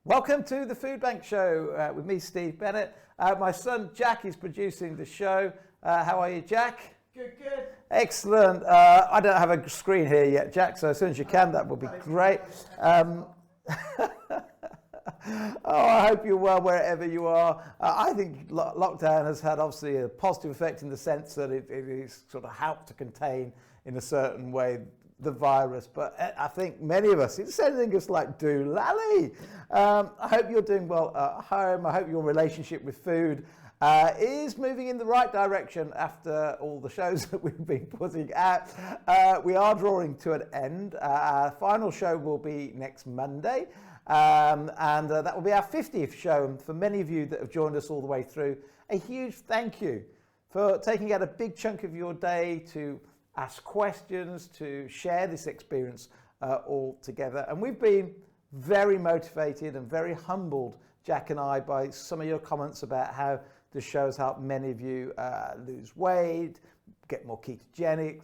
Welcome to the Food Bank Show with me, Steve Bennett. My son Jack is producing the show. How are you, Jack? Good. Excellent. I don't have a screen here yet, Jack, so as soon as you can, that would be great. I hope you're well wherever you are. I think lockdown has had obviously a positive effect in the sense that it is sort of helped to contain in a certain way the virus, but I think many of us, it's anything just like doolally. I hope you're doing well at home. I hope your relationship with food is moving in the right direction after all the shows that we've been putting out. We are drawing to an end. Our final show will be next Monday, and that will be our 50th show. And for many of you that have joined us all the way through, a huge thank you for taking out a big chunk of your day to ask questions, to share this experience all together. And we've been very motivated and very humbled, Jack and I, by some of your comments about how the show's helped many of you lose weight, get more ketogenic,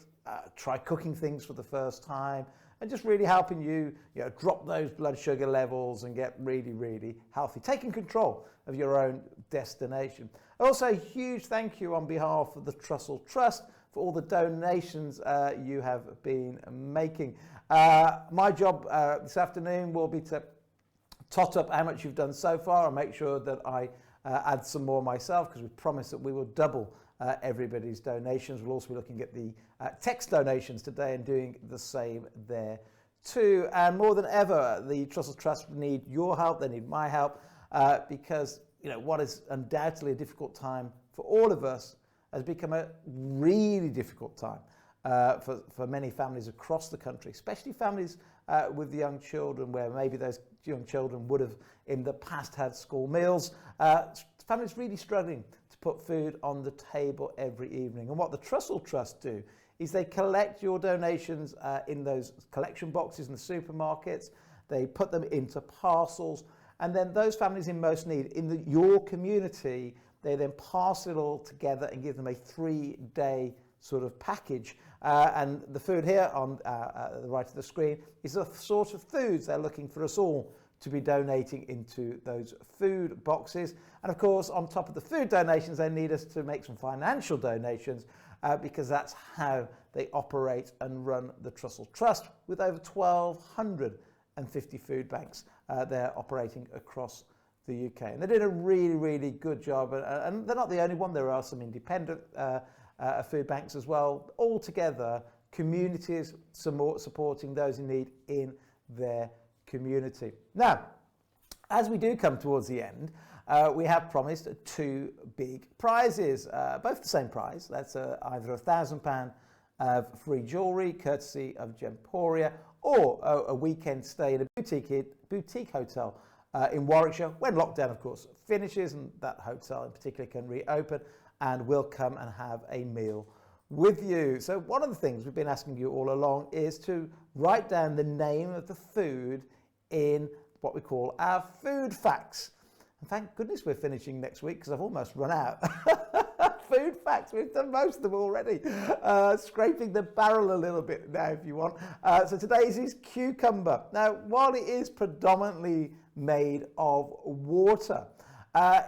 try cooking things for the first time, and just really helping you, drop those blood sugar levels and get really, really healthy, taking control of your own destination. Also, a huge thank you on behalf of the Trussell Trust for all the donations you have been making. My job this afternoon will be to tot up how much you've done so far and make sure that I add some more myself, because we promised that we will double everybody's donations. We'll also be looking at the text donations today and doing the same there too. And more than ever, the Trussell Trust need your help, they need my help, because what is undoubtedly a difficult time for all of us has become a really difficult time for many families across the country, especially families with young children, where maybe those young children would have in the past had school meals. Families really struggling to put food on the table every evening. And what the Trussell Trust do is they collect your donations in those collection boxes in the supermarkets. They put them into parcels, and then those families in most need in your community, they then pass it all together and give them a 3-day sort of package. And the food here on the right of the screen is the sort of foods they're looking for us all to be donating into those food boxes. And of course, on top of the food donations, they need us to make some financial donations because that's how they operate and run the Trussell Trust, with over 1,250 food banks they're operating across the UK. And they're doing a really, really good job. And they're not the only one. There are some independent food banks as well. All together, communities supporting those in need in their community. Now, as we do come towards the end, we have promised 2 big prizes, both the same prize. That's either £1,000 of free jewellery, courtesy of Gemporia, or a weekend stay in a boutique hotel in Warwickshire, when lockdown, of course, finishes, and that hotel in particular can reopen, and we'll come and have a meal with you. So one of the things we've been asking you all along is to write down the name of the food in what we call our food facts. And thank goodness we're finishing next week, because I've almost run out. Food facts, we've done most of them already. Scraping the barrel a little bit now if you want. So today's is cucumber. Now, while it is predominantly made of water,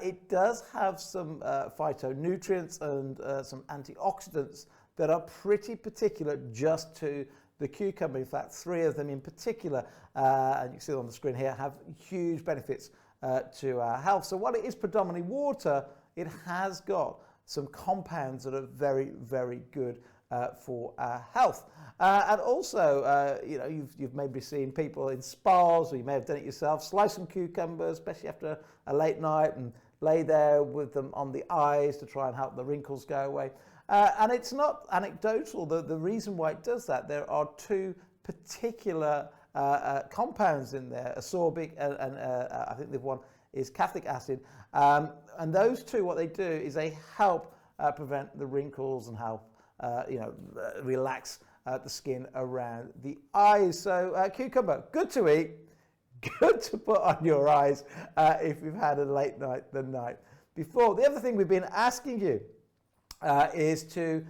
it does have some phytonutrients and some antioxidants that are pretty particular just to the cucumber. In fact, 3 of them in particular, and you can see it on the screen here, have huge benefits to our health. So while it is predominantly water, it has got some compounds that are very, very good for our health. And also, you've maybe seen people in spas, or you may have done it yourself, slice some cucumbers, especially after a late night, and lay there with them on the eyes to try and help the wrinkles go away. And it's not anecdotal. The reason why it does that, there are 2 particular compounds in there, ascorbic and I think the one is catholic acid. And those 2, what they do is they help prevent the wrinkles and help relax the skin around the eyes. So cucumber, good to eat, good to put on your eyes if you've had a late night the night before. The other thing we've been asking you is to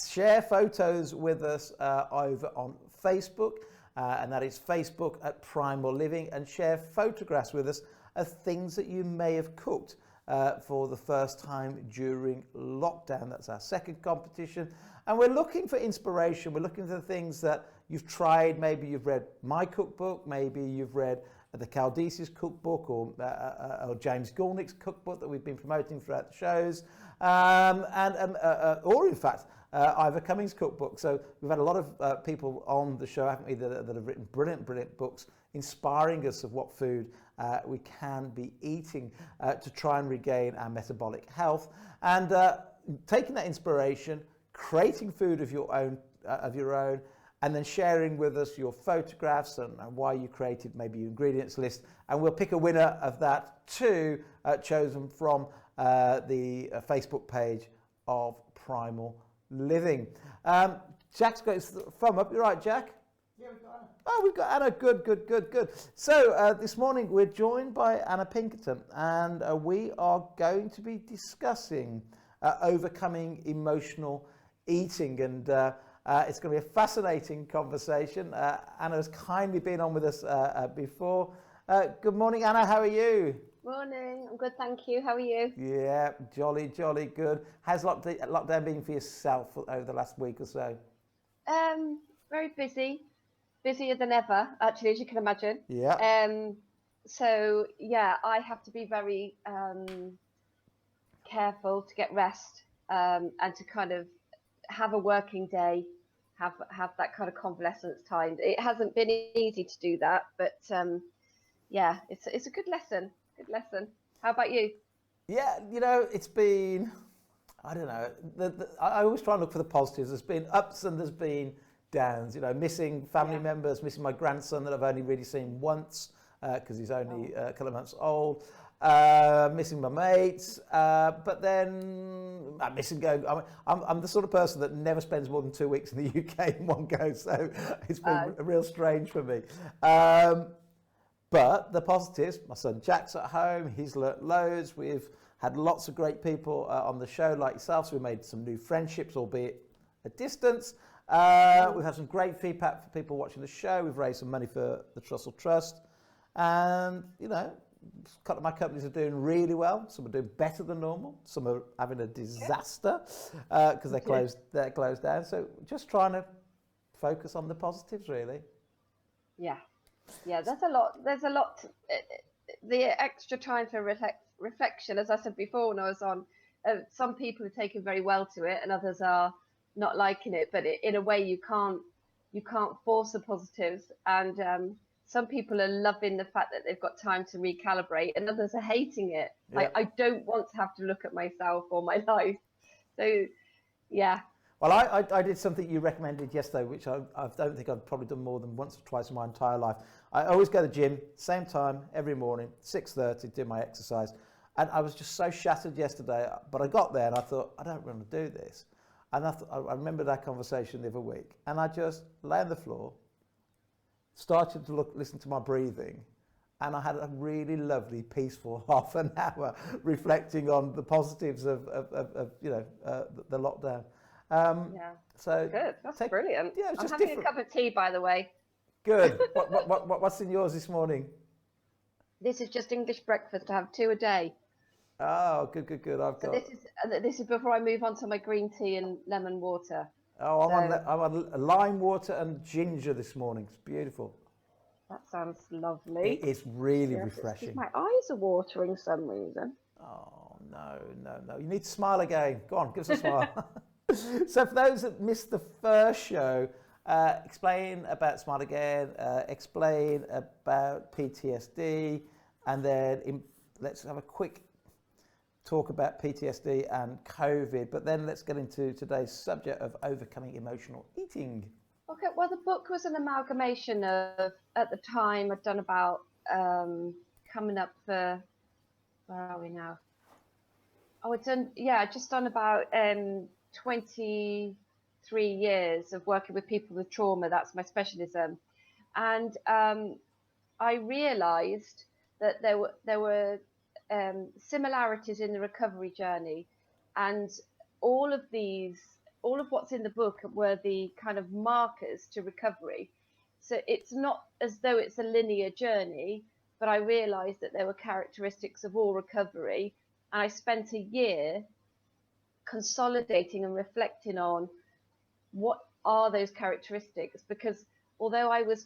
share photos with us over on Facebook. and that is Facebook at Primal Living, and share photographs with us of things that you may have cooked for the first time during lockdown. That's our second competition, and we're looking for inspiration. We're looking for things that you've tried. Maybe you've read my cookbook, maybe you've read the Caldesis cookbook, or James Gornick's cookbook that we've been promoting throughout the shows, or in fact Ivor Cummings' cookbook. So we've had a lot of people on the show, haven't we, that have written brilliant books inspiring us of what food we can be eating to try and regain our metabolic health, and taking that inspiration, creating food of your own, and then sharing with us your photographs and why you created maybe your ingredients list, and we'll pick a winner of that too, chosen from the Facebook page of Primal Living. Jack's got his thumb up. You're right, Jack? Yeah, we've got Anna. Oh, we've got Anna. Good. So this morning we're joined by Anna Pinkerton, and we are going to be discussing overcoming emotional eating, and it's going to be a fascinating conversation. Anna has kindly been on with us before. Good morning, Anna. How are you? Morning. I'm good, thank you. How are you? Yeah, jolly good. How's lockdown been for yourself over the last week or so? Very busy. Busier than ever, actually, as you can imagine. Yeah. So yeah, I have to be very careful to get rest, and to kind of have a working day, have that kind of convalescence time. It hasn't been easy to do that, but yeah, it's a good lesson. Good lesson. How about you? Yeah, it's been, I don't know, I always try and look for the positives. There's been ups and there's been downs, missing family members, missing my grandson that I've only really seen once because he's only a couple of months old, missing my mates, but then I'm missing going. I'm the sort of person that never spends more than 2 weeks in the UK in one go, so it's been real strange for me. But the positives, my son Jack's at home, he's learnt loads. We've had lots of great people on the show like yourself, so we made some new friendships, albeit at distance. We've had some great feedback for people watching the show. We've raised some money for the Trussell Trust, and a couple of my companies are doing really well. Some are doing better than normal. Some are having a disaster because they're closed down. So just trying to focus on the positives, really. Yeah, there's a lot. The extra time for reflection, as I said before when I was on, some people are taking very well to it and others are not liking it, but in a way you can't force the positives, and some people are loving the fact that they've got time to recalibrate, and others are hating it. Yeah. I don't want to have to look at myself or my life. So yeah. Well, I did something you recommended yesterday, which I don't think I've probably done more than once or twice in my entire life. I always go to the gym, same time, every morning, 6:30, do my exercise. And I was just so shattered yesterday, but I got there and I thought, I don't want to do this. And I remembered our conversation the other week, and I just lay on the floor, started to listen to my breathing, and I had a really lovely, peaceful half an hour reflecting on the positives of the lockdown. So good. That's brilliant. Yeah, it's I'm just having different. a cup of tea, by the way. Good. What's in yours this morning? This is just English breakfast. I have 2 a day. Oh, good. This is before I move on to my green tea and lemon water. Oh, I'm on lime water and ginger this morning. It's beautiful. That sounds lovely. It is really refreshing. My eyes are watering for some reason. Oh, no. You need to smile again. Go on, give us a smile. So for those that missed the first show, explain about Smile Again, explain about PTSD, and then let's have a quick talk about PTSD and COVID, but then let's get into today's subject of overcoming emotional eating. Okay, well, the book was an amalgamation of, at the time, I'd done about, coming up for, where are we now? Just done about 23 years of working with people with trauma. That's my specialism. And I realised that there were similarities in the recovery journey, and all of what's in the book were the kind of markers to recovery. So it's not as though it's a linear journey, but I realized that there were characteristics of all recovery. And I spent a year consolidating and reflecting on what are those characteristics, because although I was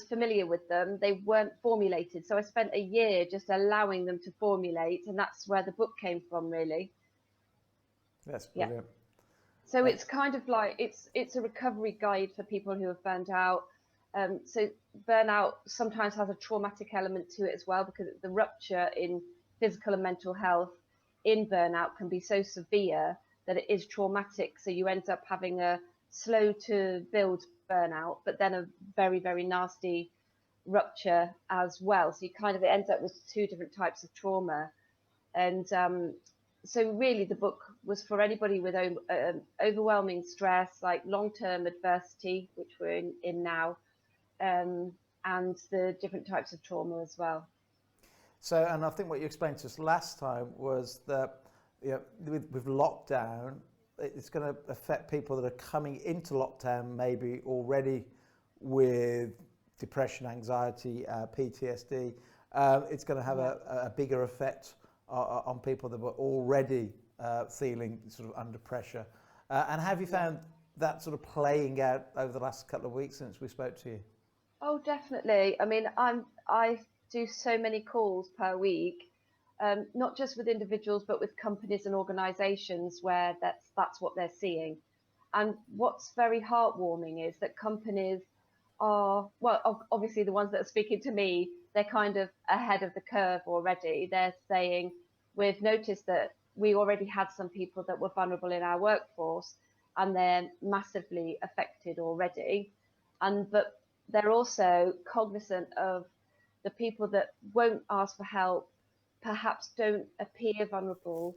familiar with them, they weren't formulated. So I spent a year just allowing them to formulate, and that's where the book came from, really. That's Yeah. brilliant. So it's kind of like it's a recovery guide for people who have burned out. So burnout sometimes has a traumatic element to it as well, because the rupture in physical and mental health in burnout can be so severe that it is traumatic. So you end up having a slow to build burnout, but then a very, very nasty rupture as well. So you kind of end up with two different types of trauma. And so really the book was for anybody with overwhelming stress, like long-term adversity, which we're in now, and the different types of trauma as well. So, and I think what you explained to us last time was that, you know, with lockdown, it's going to affect people that are coming into lockdown maybe already with depression, anxiety, PTSD. It's going to have a bigger effect on people that were already feeling sort of under pressure. And have you found that sort of playing out over the last couple of weeks since we spoke to you? Oh, definitely. I mean, I do so many calls per week, not just with individuals, but with companies and organisations where that's what they're seeing. And what's very heartwarming is that companies are, well, obviously the ones that are speaking to me, they're kind of ahead of the curve already. They're saying, we've noticed that we already had some people that were vulnerable in our workforce, and they're massively affected already. But they're also cognizant of the people that won't ask for help, perhaps don't appear vulnerable,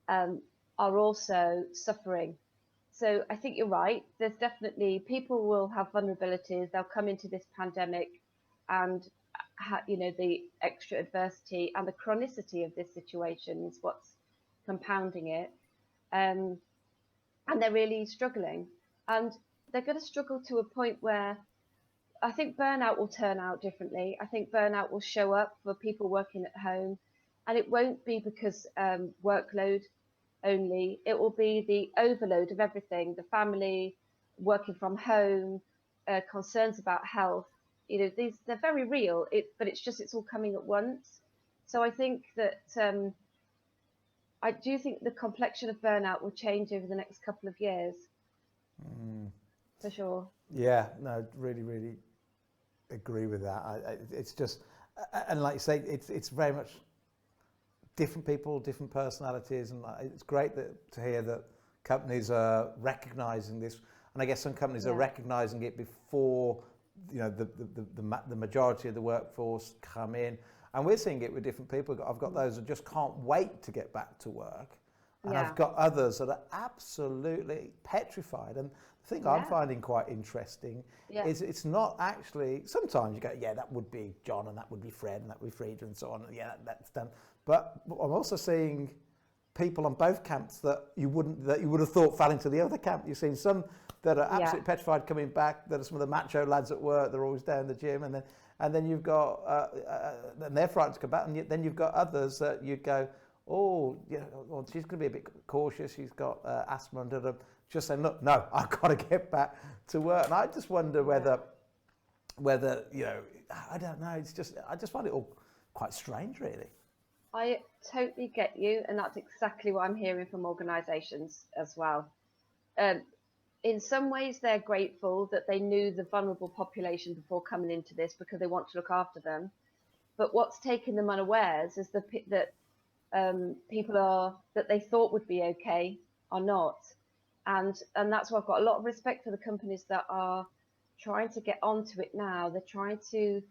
are also suffering. So I think you're right. There's definitely, people will have vulnerabilities. They'll come into this pandemic and, the extra adversity and the chronicity of this situation is what's compounding it. And they're really struggling. And they're going to struggle to a point where I think burnout will turn out differently. I think burnout will show up for people working at home, and it won't be because workload only. It will be the overload of everything, the family, working from home, concerns about health. They're very real, but it's all coming at once. So I think that I do think the complexion of burnout will change over the next couple of years. For sure. Yeah, no, really, really agree with that. It's just, and like you say, it's very much different people, different personalities, and it's great to hear that companies are recognising this. And I guess some companies are recognising it before the majority of the workforce come in. And we're seeing it with different people. I've got those that just can't wait to get back to work. And I've got others that are absolutely petrified. And the thing I'm finding quite interesting is it's not actually, sometimes you go, yeah, that would be John and that would be Fred and that would be Frieda and so on. Yeah, that's done. But I'm also seeing people on both camps that you would have thought fell into the other camp. You've seen some that are absolutely petrified coming back, that are some of the macho lads at work, they're always down the gym, and then you've got, and they're frightened to come back, and then you've got others that you go, oh, yeah, well, she's going to be a bit cautious, she's got asthma under them, just saying, look, no, I've got to get back to work. And I just wonder whether, I don't know, I just find it all quite strange, really. I totally get you, and that's exactly what I'm hearing from organisations as well. In some ways, they're grateful that they knew the vulnerable population before coming into this because they want to look after them. But what's taken them unawares is that people that they thought would be okay are not, and that's why I've got a lot of respect for the companies that are trying to get onto it now. They're trying to.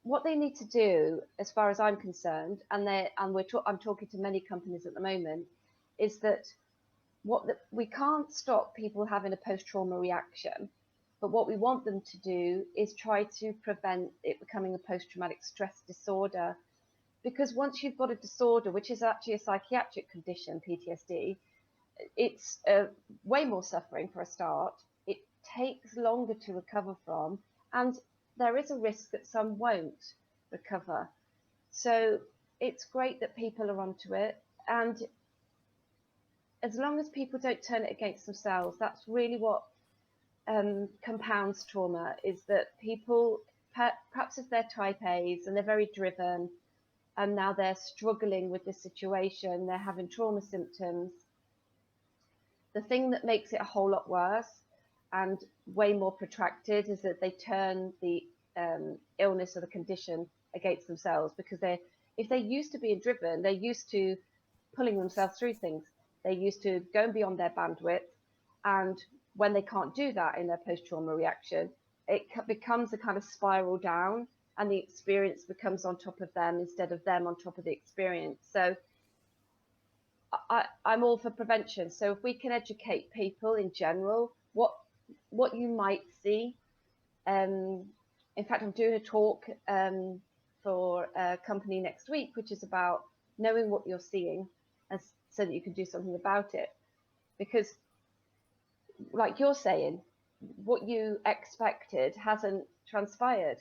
What they need to do, as far as I'm concerned, I'm talking to many companies at the moment, is that we can't stop people having a post-trauma reaction, but what we want them to do is try to prevent it becoming a post-traumatic stress disorder. Because once you've got a disorder, which is actually a psychiatric condition, PTSD, it's way more suffering for a start. takes longer to recover from, and there is a risk that some won't recover. So it's great that people are onto it, and as long as people don't turn it against themselves, that's really what compounds trauma, is that people, perhaps if they're type A's and they're very driven, and now they're struggling with this situation, they're having trauma symptoms, the thing that makes it a whole lot worse and way more protracted is that they turn the illness or the condition against themselves, because if they're used to being driven, they're used to pulling themselves through things. They're used to going beyond their bandwidth, and when they can't do that in their post-trauma reaction, it becomes a kind of spiral down, and the experience becomes on top of them instead of them on top of the experience. So I'm all for prevention. So if we can educate people in general, what you might see. In fact, I'm doing a talk for a company next week, which is about knowing what you're seeing, and so that you can do something about it. Because, like you're saying, what you expected hasn't transpired,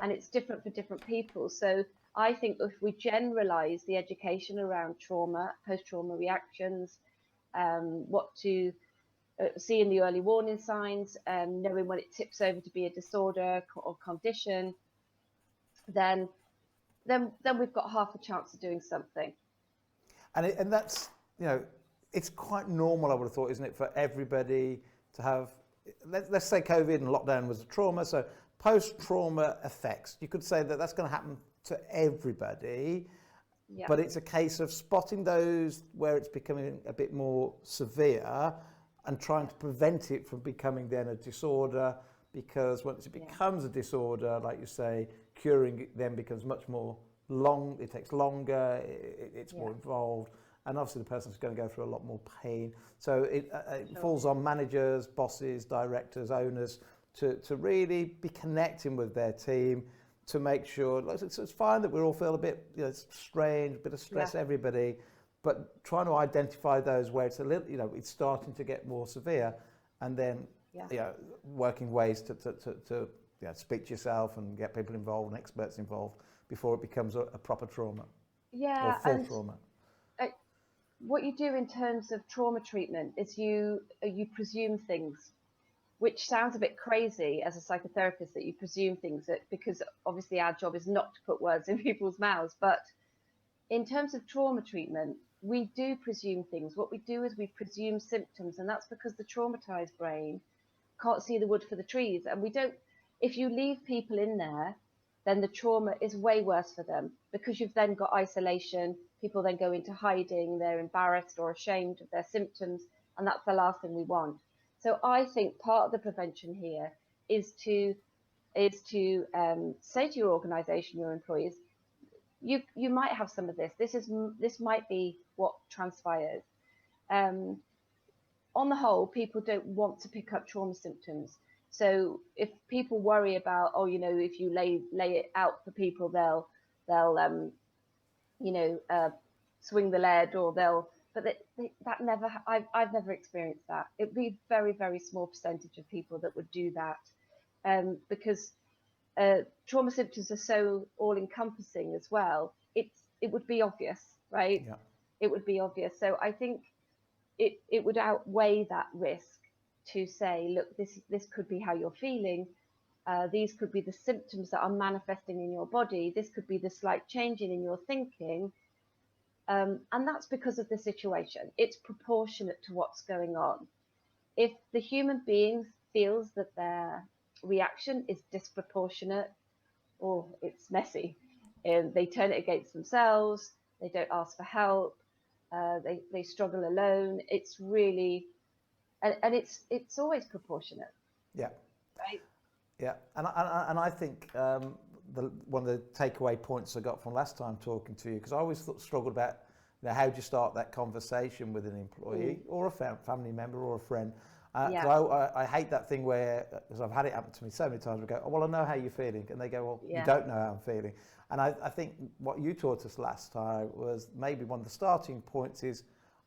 and it's different for different people. So I think if we generalize the education around trauma, post-trauma reactions, what to see in the early warning signs, knowing when it tips over to be a disorder or condition, then we've got half a chance of doing something. And that's, it's quite normal, I would have thought, isn't it, for everybody to have, let's say COVID and lockdown was a trauma, so post-trauma effects, you could say that that's going to happen to everybody, but it's a case of spotting those where it's becoming a bit more severe and trying to prevent it from becoming then a disorder, because once it becomes a disorder, like you say, curing it then becomes much more it takes longer, it's more involved, and obviously the person's going to go through a lot more pain. So it falls on managers, bosses, directors, owners to really be connecting with their team to make sure, it's fine that we all feel a bit strange, a bit of stress, everybody, but trying to identify those where it's a little, it's starting to get more severe, and then working ways to speak to yourself and get people involved and experts involved before it becomes a proper trauma. Or full trauma. What you do in terms of trauma treatment is you presume things, which sounds a bit crazy as a psychotherapist, that you presume things, because obviously our job is not to put words in people's mouths. But in terms of trauma treatment, we do presume things. What we do is we presume symptoms, and that's because the traumatized brain can't see the wood for the trees. And if you leave people in there, then the trauma is way worse for them, because you've then got isolation. People then go into hiding, they're embarrassed or ashamed of their symptoms, and that's the last thing we want. So I think part of the prevention here is to say to your organization, your employees, you might have some of this. This might be what transpires. On the whole, people don't want to pick up trauma symptoms. So if people worry about, if you lay it out for people, they'll swing the lead, or that never. I've never experienced that. It'd be a very, very small percentage of people that would do that, because trauma symptoms are so all-encompassing as well. It would be obvious, right? Yeah. It would be obvious. So I think it would outweigh that risk to say, look, this could be how you're feeling. These could be the symptoms that are manifesting in your body. This could be the slight changing in your thinking. And that's because of the situation. It's proportionate to what's going on. If the human being feels that their reaction is disproportionate, or it's messy, and they turn it against themselves, they don't ask for help, they struggle alone, it's really, and it's always proportionate. Yeah. Right? Yeah, and I think one of the takeaway points I got from last time talking to you, because I always struggled about how do you start that conversation with an employee or a family member or a friend. I hate that thing where, because I've had it happen to me so many times, we go, oh, well, I know how you're feeling. And they go, well, you don't know how I'm feeling. And I think what you taught us last time was maybe one of the starting points is,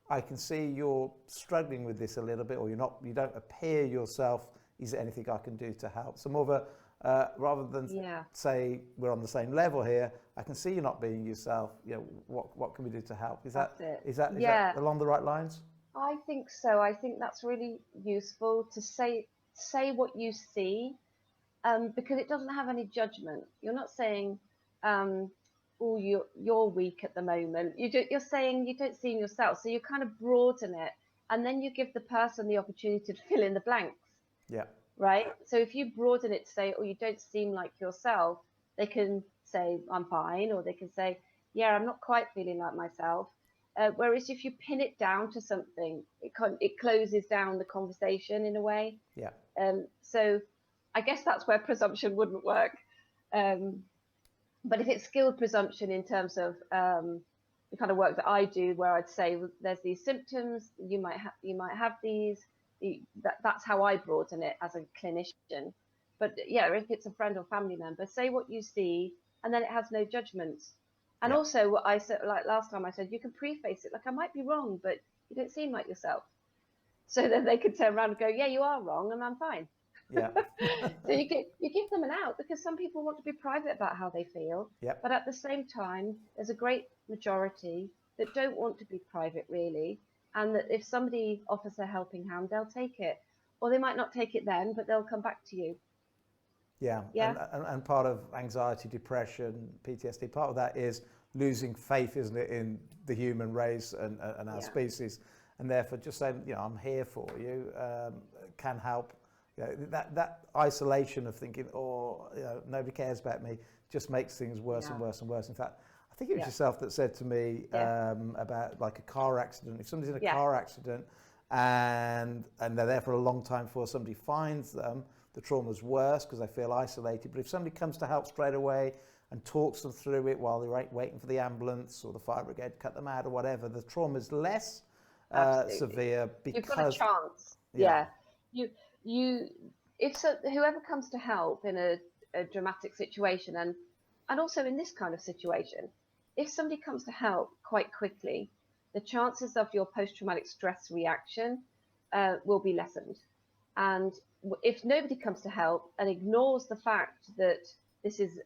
I can see you're struggling with this a little bit, or you don't appear yourself is there anything I can do to help? So more of a, rather than Yeah. say we're on the same level here, I can see you're not being yourself. You know, what can we do to help? Is That's it. is that Yeah, along the right lines? I think so. I think that's really useful to say what you see, because it doesn't have any judgment. You're not saying, "Oh, you're weak at the moment." You're saying you don't see in yourself, so you kind of broaden it, and then you give the person the opportunity to fill in the blanks, Yeah. right? So if you broaden it to say, "Oh, you don't seem like yourself," they can say, "I'm fine," or they can say, "Yeah, I'm not quite feeling like myself." Whereas if you pin it down to something, it closes down the conversation in a way. Yeah. So I guess that's where presumption wouldn't work. Um, but if it's skilled presumption in terms of the kind of work that I do, where I'd say, well, there's these symptoms, you might have these. That's how I broaden it as a clinician. But yeah, if it's a friend or family member, say what you see, and then it has no judgment. And Yeah. also, what I said, like last time, I said you can preface it like, I might be wrong, but you don't seem like yourself. So then they could turn around and go, yeah, you are wrong, and I'm fine. Yeah. So you give them an out, because some people want to be private about how they feel, Yeah. but at the same time, there's a great majority that don't want to be private really, and that if somebody offers a helping hand, they'll take it, or they might not take it then, but they'll come back to you. Yeah, Yeah, and part of anxiety, depression, PTSD, part of that is losing faith, isn't it, in the human race and our yeah, species, and therefore just saying, you know, I'm here for you, can help. You know, that isolation of thinking, oh, you know, nobody cares about me, just makes things worse and yeah, worse and worse. In fact, I think it was yeah, yourself that said to me yeah, about like a car accident. If somebody's in a yeah, car accident and they're there for a long time before somebody finds them, the trauma's worse because they feel isolated. But if somebody comes to help straight away and talks them through it while they're waiting for the ambulance or the fire brigade to cut them out or whatever, the trauma's less absolutely. severe You've got a because, chance. yeah, Yeah, you if so, whoever comes to help in a dramatic situation, and also in this kind of situation, if somebody comes to help quite quickly, the chances of your post-traumatic stress reaction will be lessened. And if nobody comes to help and ignores the fact that this is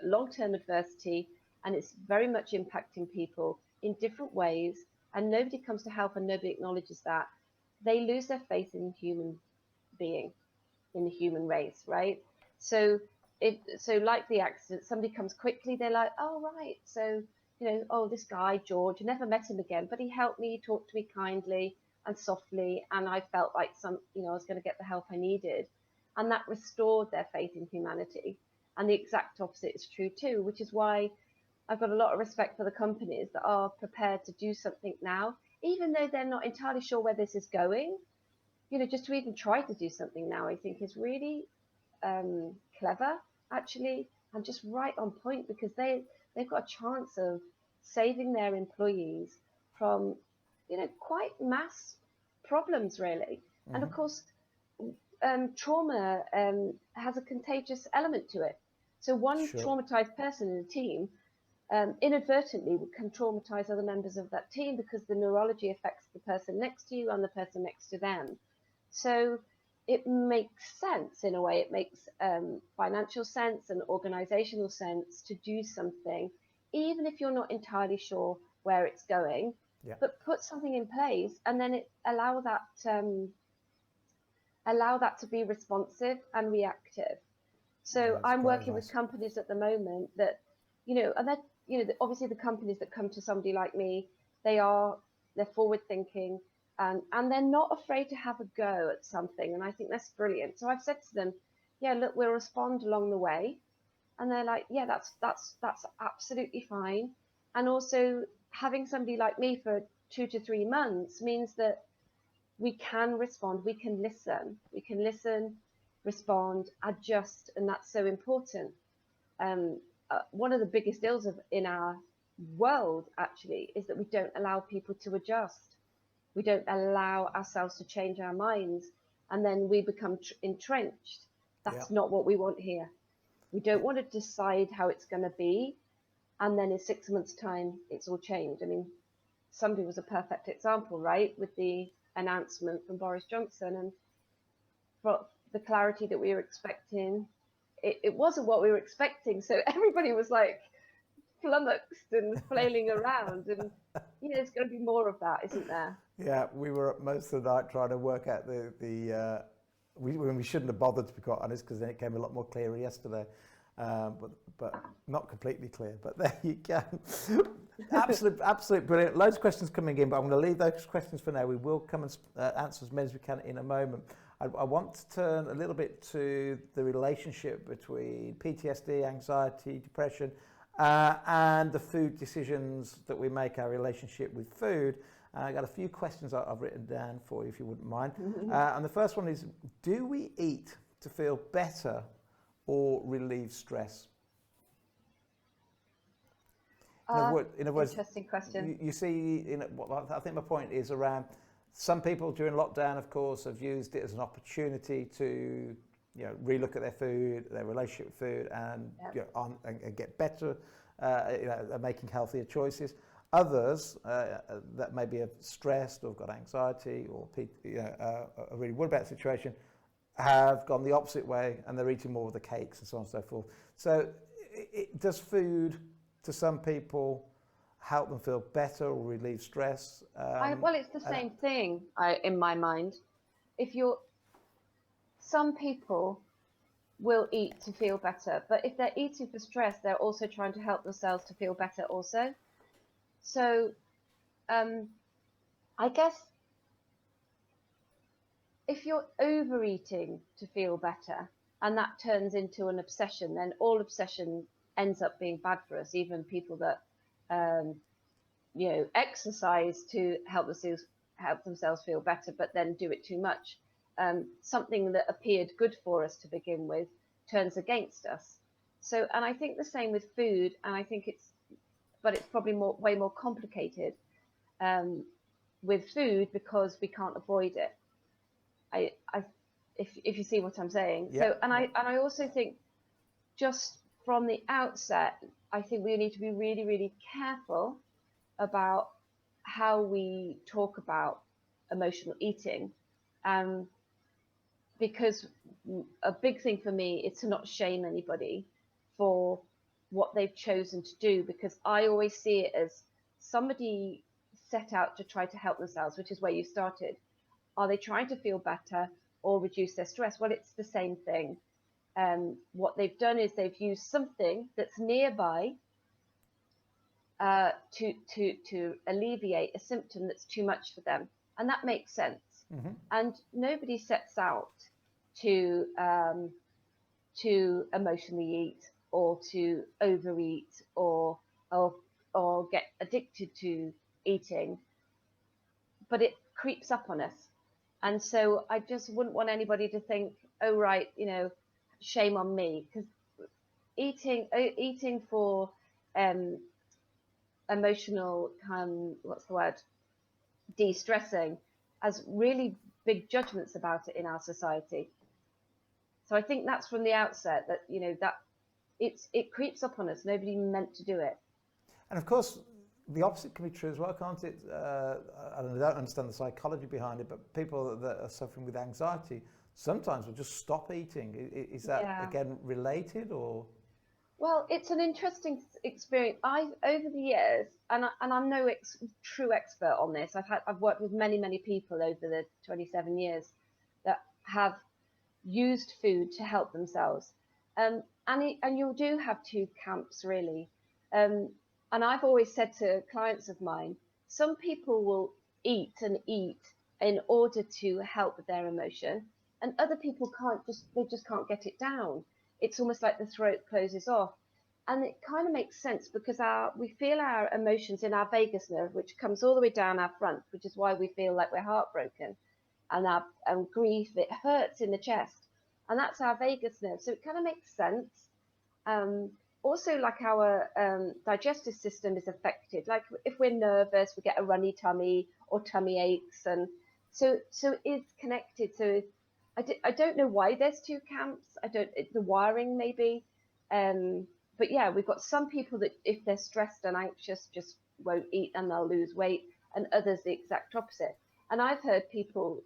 long-term adversity and it's very much impacting people in different ways, and nobody comes to help and nobody acknowledges that, they lose their faith in human being, in the human race, right? So like the accident, somebody comes quickly, they're like, oh right, so oh, this guy George, I never met him again, but he helped me, he talked to me kindly and softly, and I felt like I was going to get the help I needed, and that restored their faith in humanity. And the exact opposite is true too, which is why I've got a lot of respect for the companies that are prepared to do something now, even though they're not entirely sure where this is going. Just to even try to do something now, I think is really clever, actually, and just right on point, because they've got a chance of saving their employees from quite mass problems, really. And of course, trauma has a contagious element to it. So one sure, traumatized person in a team inadvertently can traumatize other members of that team, because the neurology affects the person next to you and the person next to them. So it makes sense in a way. It makes financial sense and organizational sense to do something, even if you're not entirely sure where it's going, yeah, but put something in place, and then allow that to be responsive and reactive. So that's I'm great working with advice. companies at the moment that, and that, obviously the companies that come to somebody like me, they're forward thinking, and they're not afraid to have a go at something. And I think that's brilliant. So I've said to them, yeah, look, we'll respond along the way. And they're like, yeah, that's absolutely fine. And also having somebody like me for 2 to 3 months means that we can respond, we can listen, respond, adjust, and that's so important. One of the biggest ills in our world actually is that we don't allow people to adjust. We don't allow ourselves to change our minds, and then we become entrenched. Yeah, That's not what we want here. We don't it, want to decide how it's going to be, and then in 6 months' time, it's all changed. I mean, somebody was a perfect example, right, with the announcement from Boris Johnson. And the clarity that we were expecting, it wasn't what we were expecting. So everybody was like flummoxed and flailing around. And, you know, there's going to be more of that, isn't there? Yeah, we were up most of the night trying to work out we shouldn't have bothered, to be quite honest, because then it came a lot more clear yesterday. But not completely clear. But there you go. Absolute brilliant. Loads of questions coming in, but I'm going to leave those questions for now. We will come and answer as many as we can in a moment. I want to turn a little bit to the relationship between PTSD, anxiety, depression, and the food decisions that we make, our relationship with food. I got a few questions I've written down for you, if you wouldn't mind. And the first one is, do we eat to feel better or relieve stress? In other words, interesting question. You see, I think my point is around, some people during lockdown, of course, have used it as an opportunity to, you know, relook at their food, their relationship with food, and, you know, and get better, you know, making healthier choices. Others that maybe are stressed or have got anxiety or, you know, are really worried about the situation, have gone the opposite way, and they're eating more of the cakes and so on and so forth. So does food, to some people, help them feel better or relieve stress? Well, it's the same thing in my mind. Some people will eat to feel better, but if they're eating for stress, they're also trying to help themselves to feel better also. So I guess if you're overeating to feel better and that turns into an obsession, then all obsession ends up being bad for us. Even people that you know, exercise to help themselves feel better, but then do it too much. Something that appeared good for us to begin with turns against us. So, and I think the same with food, and I think it's probably way more complicated with food because we can't avoid it. If you see what I'm saying. Yeah. So, and I also think, just from the outset, I think we need to be really, really careful about how we talk about emotional eating, because a big thing for me is to not shame anybody for what they've chosen to do, because I always see it as somebody set out to try to help themselves, which is where you started. Are they trying to feel better or reduce their stress? Well, it's the same thing. What they've done is they've used something that's nearby to alleviate a symptom that's too much for them, and that makes sense. And nobody sets out to emotionally eat or to overeat or get addicted to eating, but it creeps up on us. And so I just wouldn't want anybody to think, oh right, you know, shame on me, because eating for emotional de-stressing has really big judgments about it in our society. So I think that's from the outset, that, you know, that it creeps up on us. Nobody meant to do it. And of course, the opposite can be true as well, can't it? I don't understand the psychology behind it, but people that are suffering with anxiety sometimes will just stop eating. Is that again related, or? Well, it's an interesting experience. Over the years, and I'm no true expert on this. I've worked with many people over the 27 years that have used food to help themselves, and you do have two camps really. And I've always said to clients of mine, some people will eat in order to help with their emotion, and other people just can't get it down. It's almost like the throat closes off. And it kind of makes sense, because we feel our emotions in our vagus nerve, which comes all the way down our front, which is why we feel like we're heartbroken, and grief, it hurts in the chest, and that's our vagus nerve. So it kind of makes sense. Also, like our digestive system is affected. Like if we're nervous, we get a runny tummy or tummy aches, and so it's connected. So I don't know why there's two camps. The wiring maybe. But yeah, we've got some people that if they're stressed and anxious, just won't eat and they'll lose weight, and others the exact opposite. And I've heard people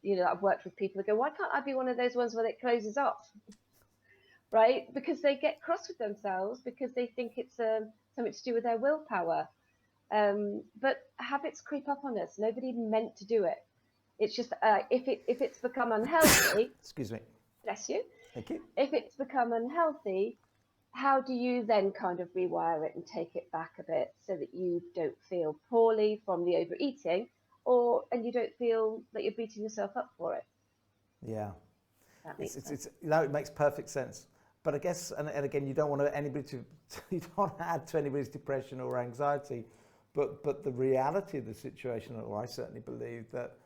I've worked with people that go, why can't I be one of those ones where it closes off? Right? Because they get cross with themselves because they think it's something to do with their willpower. But habits creep up on us. Nobody meant to do it. It's just if it's become unhealthy. Excuse me. Bless you. Thank you. If it's become unhealthy, how do you then kind of rewire it and take it back a bit so that you don't feel poorly from the overeating, and you don't feel that you're beating yourself up for it? Yeah. That makes sense. It makes perfect sense. But I guess, and again, you don't want you don't want to add to anybody's depression or anxiety. But the reality of the situation, or I certainly believe that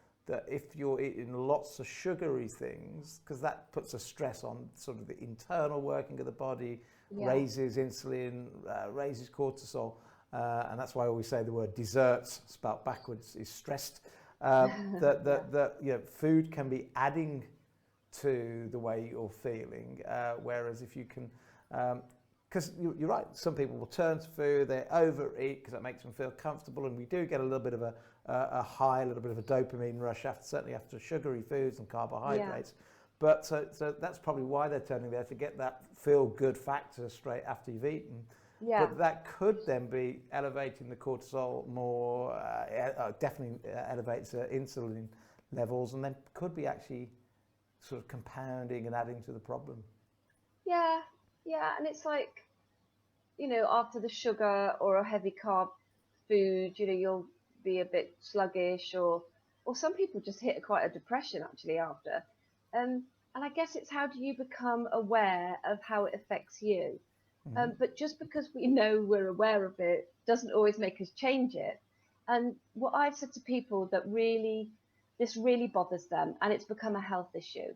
if you're eating lots of sugary things, because that puts a stress on sort of the internal working of the body, raises insulin, raises cortisol, and that's why I always say the word desserts, spelt backwards, is stressed. That food can be adding to the way you're feeling, whereas if you can, because you're right, some people will turn to food, they overeat because that makes them feel comfortable, and we do get a little bit of a high, a little bit of a dopamine rush certainly after sugary foods and carbohydrates. Yeah. But so that's probably why they're turning there, to get that feel-good factor straight after you've eaten. Yeah. But that could then be elevating the cortisol more, definitely elevates insulin levels, and then could be actually sort of compounding and adding to the problem. Yeah, and it's like, after the sugar or a heavy carb food, you'll be a bit sluggish, or some people just hit quite a depression actually after. And I guess it's how do you become aware of how it affects you? Mm-hmm. But just because we know we're aware of it doesn't always make us change it. And what I've said to people that this really bothers them, and it's become a health issue,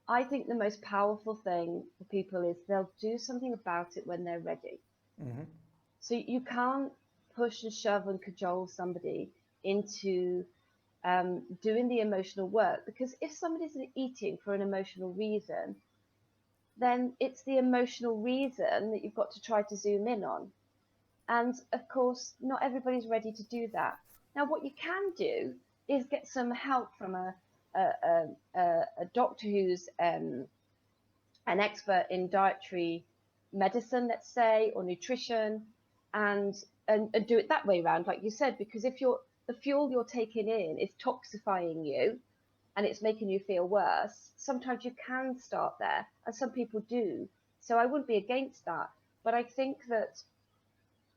I think the most powerful thing for people is they'll do something about it when they're ready. Mm-hmm. So you can't push and shove and cajole somebody into doing the emotional work, because if somebody's eating for an emotional reason, then it's the emotional reason that you've got to try to zoom in on. And of course, not everybody's ready to do that. Now, what you can do is get some help from a doctor who's an expert in dietary medicine, let's say, or nutrition, and do it that way around, like you said, because if the fuel you're taking in is toxifying you and it's making you feel worse, sometimes you can start there, and some people do. So I wouldn't be against that. But I think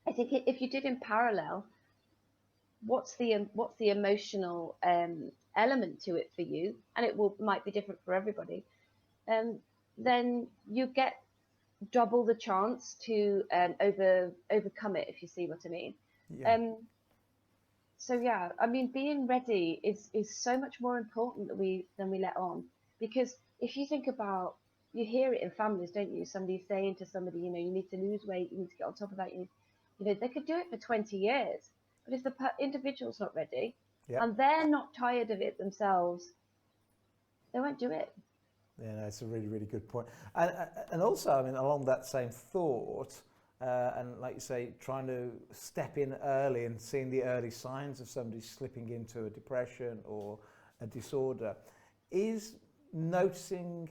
if you did in parallel, what's the emotional element to it for you, and it might be different for everybody, then you get double the chance to overcome it, if you see what I mean. Yeah. So yeah, I mean, being ready is so much more important than we let on, because if you think about, you hear it in families, don't you? Somebody saying to somebody, you need to lose weight, you need to get on top of that. They could do it for 20 years, but if the individual's not ready, yep, and they're not tired of it themselves, they won't do it. Yeah, no, it's a really, really good point. And also, I mean, along that same thought, and like you say, trying to step in early and seeing the early signs of somebody slipping into a depression or a disorder, is noticing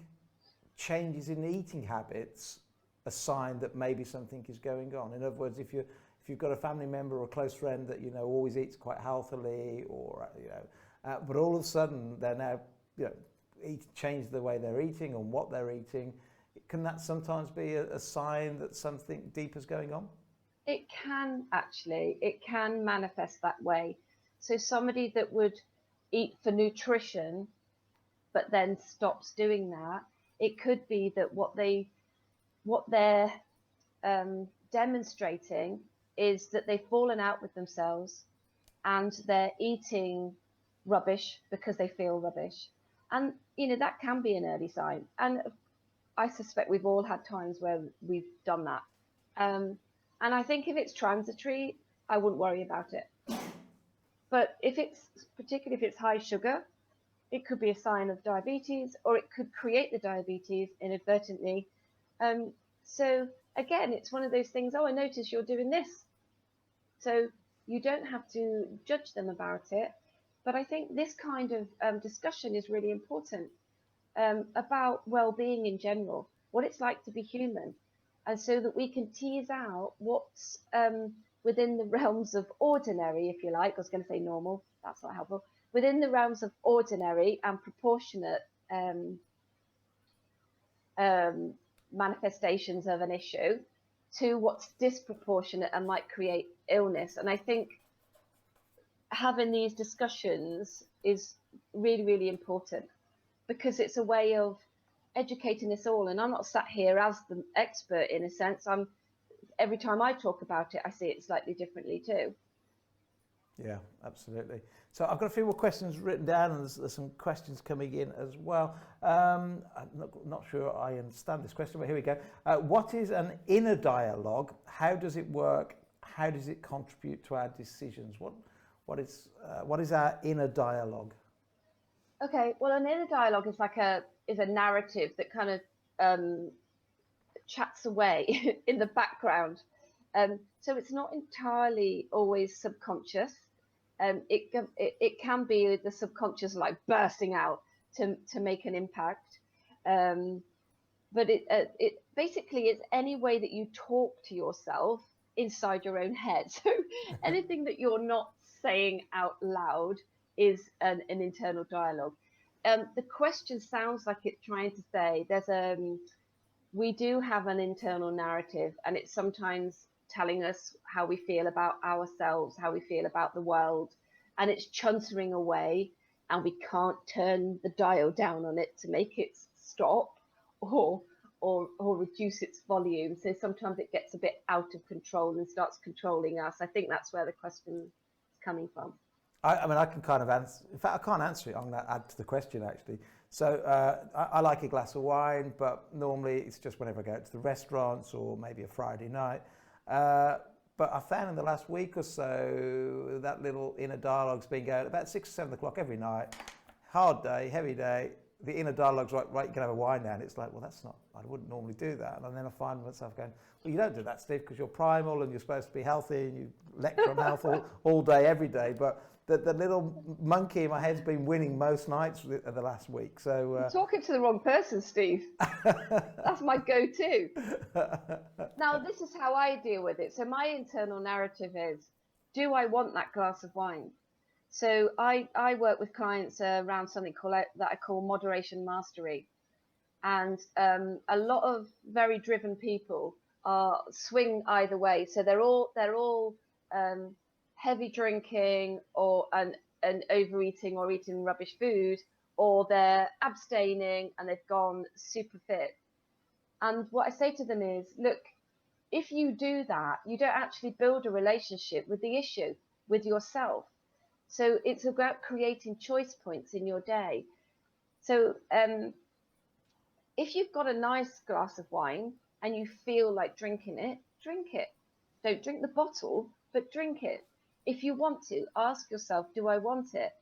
changes in eating habits a sign that maybe something is going on? In other words, if you've got a family member or a close friend that always eats quite healthily, or but all of a sudden they're now change the way they're eating and what they're eating, can that sometimes be a sign that something deeper is going on? It can actually. It can manifest that way. So somebody that would eat for nutrition but then stops doing that, it could be that what they're demonstrating is that they've fallen out with themselves and they're eating rubbish because they feel rubbish. And, that can be an early sign. And I suspect we've all had times where we've done that. And I think if it's transitory, I wouldn't worry about it. But particularly if it's high sugar, it could be a sign of diabetes, or it could create the diabetes inadvertently. So again, it's one of those things, I notice you're doing this. So you don't have to judge them about it, But I think this kind of discussion is really important about well-being in general, what it's like to be human, and so that we can tease out what's within the realms of ordinary, if you like. I was going to say normal, that's not helpful. Within the realms of ordinary and proportionate manifestations of an issue to what's disproportionate and might create illness. And I think having these discussions is really, really important, because it's a way of educating us all. And I'm not sat here as the expert in a sense. Every time I talk about it, I see it slightly differently too. Yeah, absolutely. So I've got a few more questions written down, and there's some questions coming in as well. I'm not sure I understand this question, but here we go. What is an inner dialogue? How does it work? How does it contribute to our decisions? What is our inner dialogue? Okay, well, an inner dialogue is a narrative that kind of chats away in the background. So it's not entirely always subconscious. It can be the subconscious like bursting out to make an impact. But it basically is any way that you talk to yourself inside your own head. So anything that you're not saying out loud is an internal dialogue. The question sounds like it's trying to say we do have an internal narrative, and it's sometimes telling us how we feel about ourselves, how we feel about the world, and it's chuntering away, and we can't turn the dial down on it to make it stop or reduce its volume. So sometimes it gets a bit out of control and starts controlling us. I think that's where the question is coming from. I mean, I can kind of answer. In fact, I can't answer it. I'm going to add to the question, actually. So I like a glass of wine, but normally it's just whenever I go to the restaurants or maybe a Friday night. But I found in the last week or so that little inner dialogue's been going about 6 or 7 o'clock every night. Hard day, heavy day. The inner dialogue's right, you can have a wine now. And it's like, well, that's not, I wouldn't normally do that. And then I find myself going, well, you don't do that, Steve, because you're primal and you're supposed to be healthy and you lecture on health all day, every day. But the little monkey in my head's been winning most nights of the last week. So You're talking to the wrong person, Steve. That's my go-to. Now, this is how I deal with it. So my internal narrative is, do I want that glass of wine? So I work with clients around something that I call moderation mastery. And a lot of very driven people swing either way. So they're all heavy drinking and overeating or eating rubbish food, or they're abstaining and they've gone super fit. And what I say to them is, look, if you do that, you don't actually build a relationship with the issue, with yourself. So it's about creating choice points in your day. So if you've got a nice glass of wine and you feel like drinking it, drink it. Don't drink the bottle, but drink it. If you want to, ask yourself, do I want it?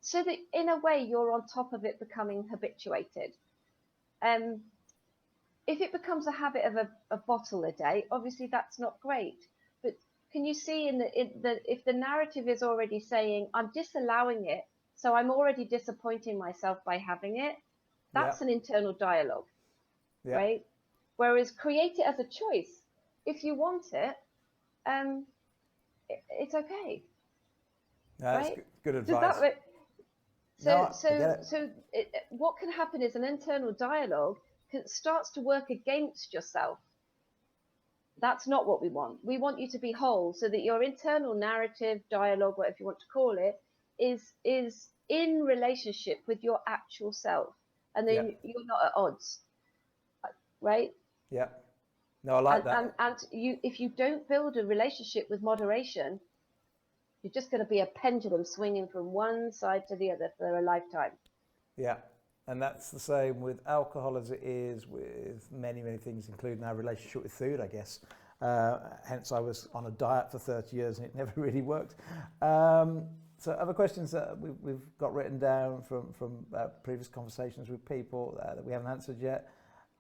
So that in a way you're on top of it becoming habituated. If it becomes a habit of a bottle a day, obviously that's not great. But can you see if the narrative is already saying, I'm disallowing it, so I'm already disappointing myself by having it, that's an internal dialogue, right? Whereas create it as a choice. If you want it, it's okay. That's right? good advice. What can happen is an internal dialogue starts to work against yourself. That's not what we want. We want you to be whole, so that your internal narrative, dialogue, whatever you want to call it, is in relationship with your actual self, and then you're not at odds, right? Yeah. No, I like that. And if you don't build a relationship with moderation, you're just going to be a pendulum swinging from one side to the other for a lifetime. Yeah. And that's the same with alcohol as it is with many, many things, including our relationship with food, I guess. Hence, I was on a diet for 30 years and it never really worked. So other questions that we've got written down from previous conversations with people that we haven't answered yet.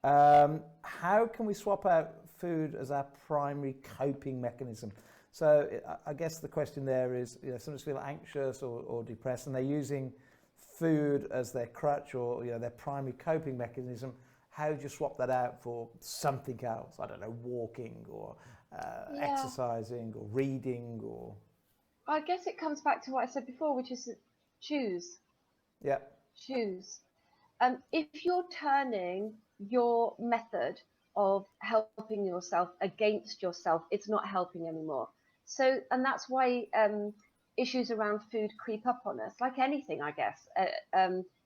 How can we swap out food as our primary coping mechanism? So I guess the question there is, someone's feeling anxious or depressed, and they're using food as their crutch or their primary coping mechanism. How do you swap that out for something else? I don't know, walking or exercising or reading or... I guess it comes back to what I said before, which is choose. Yeah. Choose. If you're turning your method of helping yourself against yourself, it's not helping anymore. So, and that's why issues around food creep up on us, like anything, I guess.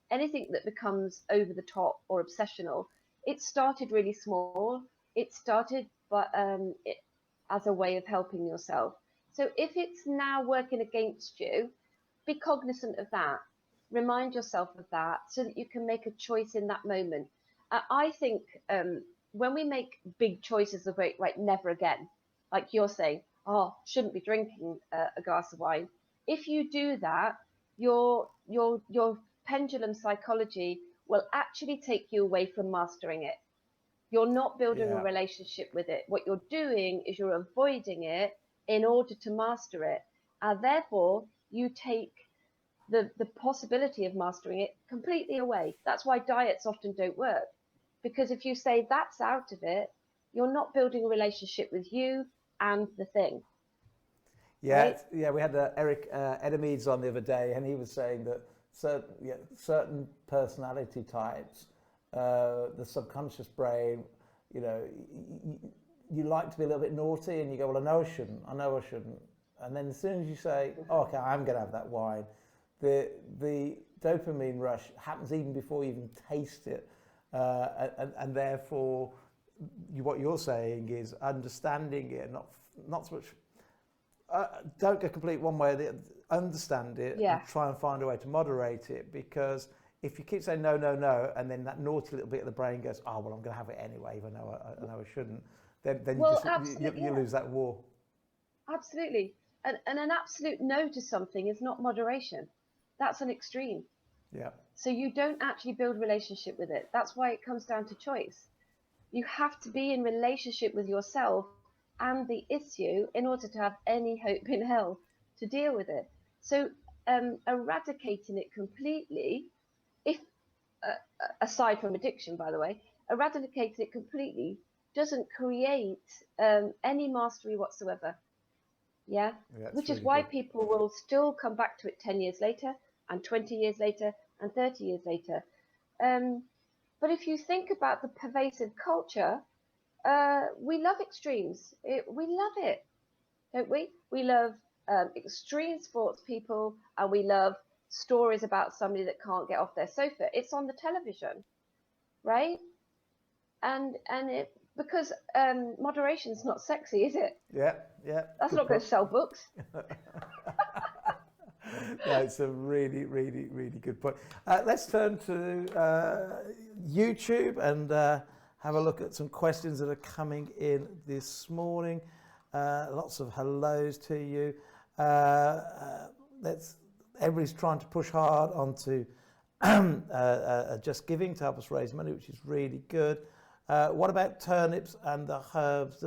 Anything that becomes over the top or obsessional, it started really small. It started as a way of helping yourself. So if it's now working against you, be cognizant of that. Remind yourself of that so that you can make a choice in that moment. I think when we make big choices of right, never again, like you're saying, oh, shouldn't be drinking a glass of wine. If you do that, your pendulum psychology will actually take you away from mastering it. You're not building a relationship with it. What you're doing is you're avoiding it in order to master it. Therefore, you take the possibility of mastering it completely away. That's why diets often don't work. Because if you say that's out of it, you're not building a relationship with you and the thing. Yeah, right? yeah. We had Eric Edemeades on the other day, and he was saying that certain personality types, the subconscious brain, you like to be a little bit naughty, and you go, well, I know I shouldn't. And then as soon as you say, oh, okay, I'm going to have that wine, the dopamine rush happens even before you even taste it, and therefore, what you're saying is understanding it, not so much. Don't go complete one way or the other. Understand it and try and find a way to moderate it, because if you keep saying no, and then that naughty little bit of the brain goes, oh well, I'm going to have it anyway, even though I know I shouldn't, then you lose that war. Absolutely, and an absolute no to something is not moderation. That's an extreme. Yeah. So you don't actually build relationship with it. That's why it comes down to choice. You have to be in relationship with yourself and the issue in order to have any hope in hell to deal with it. So eradicating it completely, if aside from addiction, by the way, eradicating it completely doesn't create any mastery whatsoever. Yeah, which is why people will still come back to it 10 years later and 20 years later and 30 years later. But if you think about the pervasive culture, we love extremes. We love it, don't we? We love extreme sports people, and we love stories about somebody that can't get off their sofa. It's on the television, right? And it because moderation's not sexy, is it? Yeah. That's not going to sell books. No, it's a really, really, really good point. Let's turn to YouTube and have a look at some questions that are coming in this morning. Lots of hellos to you. Everybody's trying to push hard onto Just Giving to help us raise money, which is really good. What about turnips and the herbs?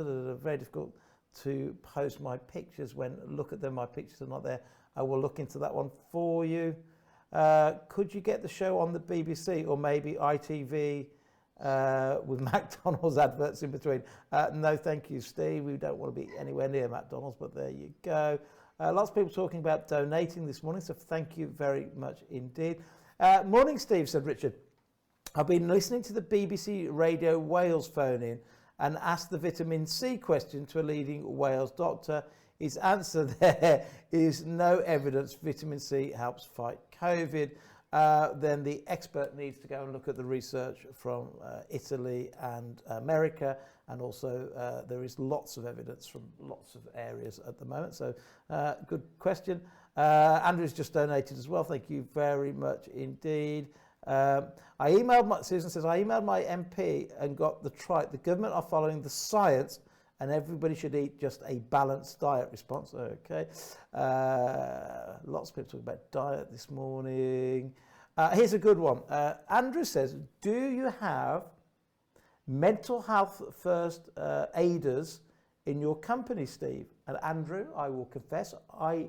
Very difficult to post my pictures when look at them. My pictures are not there. I will look into that one for you. Could you get the show on the BBC or maybe ITV with McDonald's adverts in between? No, thank you, Steve. We don't want to be anywhere near McDonald's, but there you go. Lots of people talking about donating this morning, so thank you very much indeed. Morning, Steve, said Richard. I've been listening to the BBC Radio Wales phone in and asked the vitamin C question to a leading Wales doctor. His answer there is no evidence vitamin C helps fight COVID. Then the expert needs to go and look at the research from Italy and America, and also there is lots of evidence from lots of areas at the moment. So good question. Andrew's just donated as well. Thank you very much indeed. Susan says, I emailed my MP and got the government are following the science and everybody should eat just a balanced diet response. Okay. Lots of people talking about diet this morning. Here's a good one. Andrew says, do you have mental health first aiders in your company, Steve? And Andrew, I will confess, I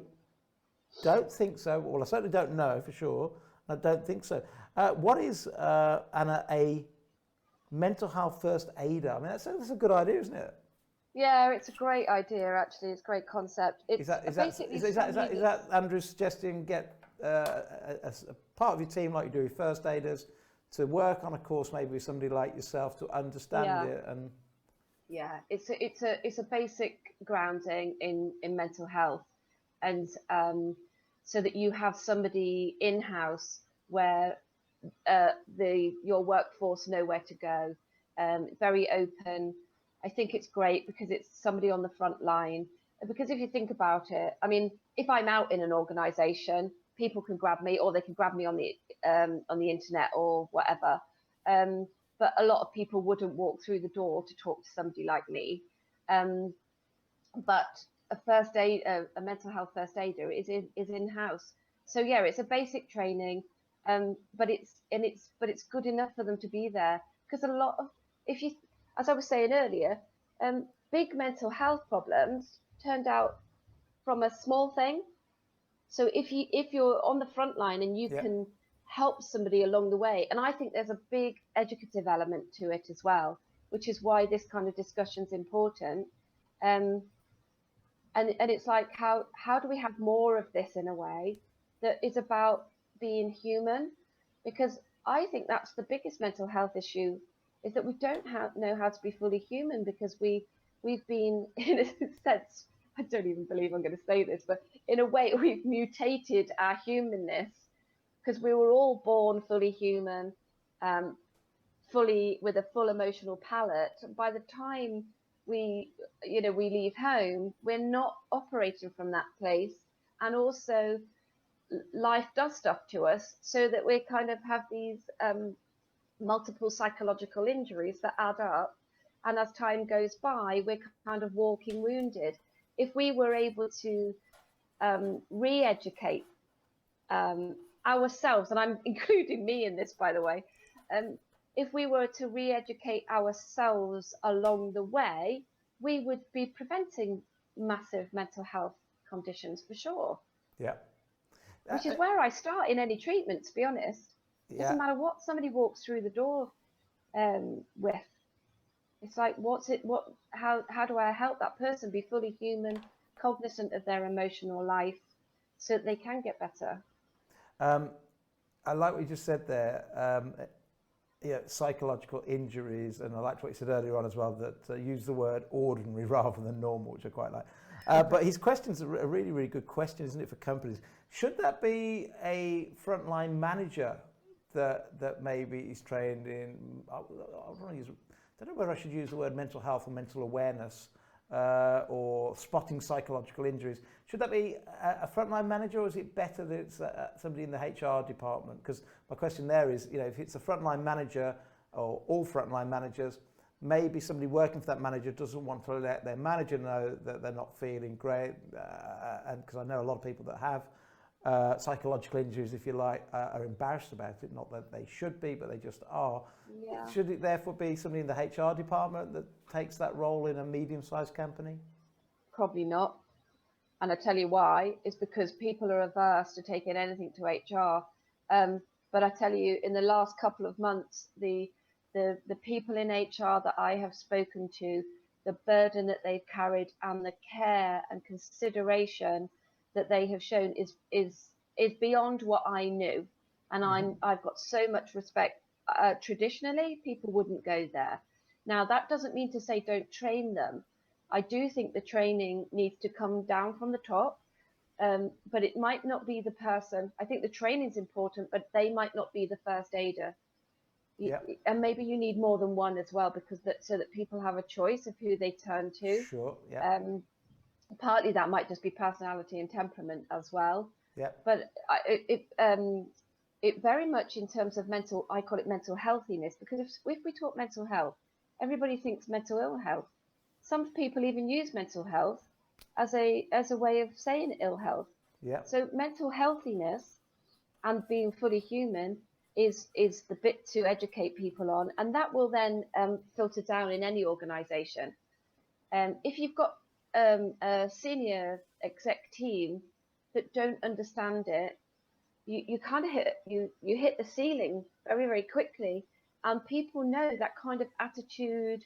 don't think so. Well, I certainly don't know for sure. I don't think so. What is, Anna, a mental health first aider? I mean, that's a good idea, isn't it? Yeah, it's a great idea, actually. It's a great concept. It's Is that Andrew's suggesting get a part of your team like you do with first aiders to work on a course maybe with somebody like yourself to understand it? And yeah, it's a basic grounding in mental health, and so that you have somebody in-house where your workforce know where to go, very open. I think it's great because it's somebody on the front line. Because if you think about it, I mean, if I'm out in an organisation, people can grab me, or they can grab me on the internet or whatever. But a lot of people wouldn't walk through the door to talk to somebody like me. But a mental health first aider is in-house. So yeah, it's a basic training, but it's good enough for them to be there, because a lot of, if you, as I was saying earlier, big mental health problems turned out from a small thing. So if you're on the front line and you can help somebody along the way, and I think there's a big educative element to it as well, which is why this kind of discussion is important. And it's like, how do we have more of this in a way that is about being human? Because I think that's the biggest mental health issue, is that we don't know how to be fully human, because we've been, in a sense, I don't even believe I'm going to say this, but in a way we've mutated our humanness, because we were all born fully human, fully with a full emotional palette. By the time we leave home, we're not operating from that place, and also life does stuff to us, so that we kind of have these multiple psychological injuries that add up, and as time goes by, we're kind of walking wounded. If we were able to re-educate ourselves, and I'm including me in this, by the way, if we were to re-educate ourselves along the way, we would be preventing massive mental health conditions for sure. Yeah. Which is where I start in any treatment, to be honest. It doesn't matter what somebody walks through the door with. It's like, how do I help that person be fully human, cognizant of their emotional life, so that they can get better? I like what you just said there. Psychological injuries, and I liked what you said earlier on as well, that use the word ordinary rather than normal, which I quite like. But his question's a really, really good question, isn't it, for companies? Should that be a frontline manager that maybe is trained in, I don't know whether I should use the word mental health or mental awareness, or spotting psychological injuries. Should that be a frontline manager, or is it better that it's somebody in the HR department? Because my question there is, if it's a frontline manager or all frontline managers, maybe somebody working for that manager doesn't want to let their manager know that they're not feeling great, and because I know a lot of people that have psychological injuries, if you like, are embarrassed about it. Not that they should be, but they just are. Yeah. Should it therefore be somebody in the HR department that takes that role in a medium-sized company? Probably not. And I tell you why. It's because people are averse to taking anything to HR. But I tell you, in the last couple of months, the people in HR that I have spoken to, the burden that they've carried and the care and consideration that they have shown is beyond what I knew. And I've got so much respect. Traditionally, people wouldn't go there. Now, that doesn't mean to say don't train them. I do think the training needs to come down from the top, but it might not be the person. I think the training is important, but they might not be the first aider. Yeah. And maybe you need more than one as well, because so that people have a choice of who they turn to. Sure. Yeah. Partly that might just be personality and temperament as well. Yeah. But it very much, in terms of I call it mental healthiness, because if we talk mental health, everybody thinks mental ill health. Some people even use mental health as a way of saying ill health. Yeah. So mental healthiness and being fully human is the bit to educate people on, and that will then filter down in any organisation. If you've got a senior exec team that don't understand it, you kind of hit the ceiling very, very quickly. And people know that kind of attitude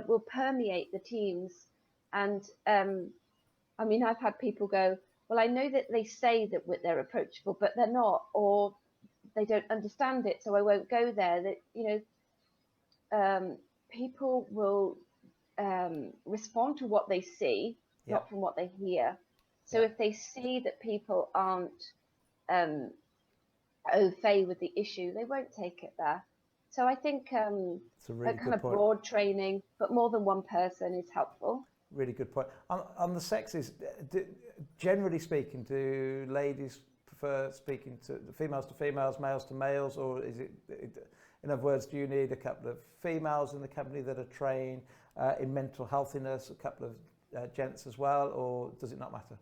will permeate the teams. And I mean, I've had people go, well, I know that they say that they're approachable, but they're not, or they don't understand it, so I won't go there. That, you know, people will respond to what they see, not from what they hear. So if they see that people aren't au fait with the issue, they won't take it there. So I think it's a really kind good of point. broad training, but more than one person is helpful. Really good point. On the sexes, generally speaking, do ladies prefer speaking to females, males to males, or is it, in other words, do you need a couple of females in the company that are trained in mental healthiness, a couple of gents as well, or does it not matter?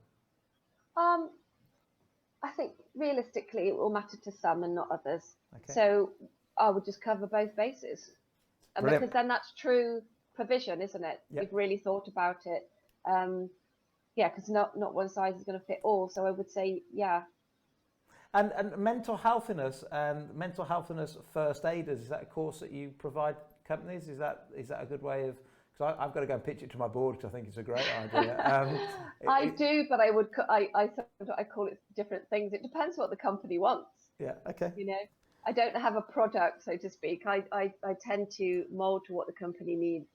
I think realistically it will matter to some and not others. Okay. So I would just cover both bases. And Brilliant. because then that's true provision, isn't it? Yep. You've really thought about it. Yeah, because not one size is going to fit all. So I would say, yeah. And mental healthiness first aiders, is that a course that you provide companies? Is that a good way of, because I've got to go and pitch it to my board because I think it's a great idea. I do, but I call it different things. It depends what the company wants. Yeah, okay. You know, I don't have a product, so to speak. I tend to mold to what the company needs.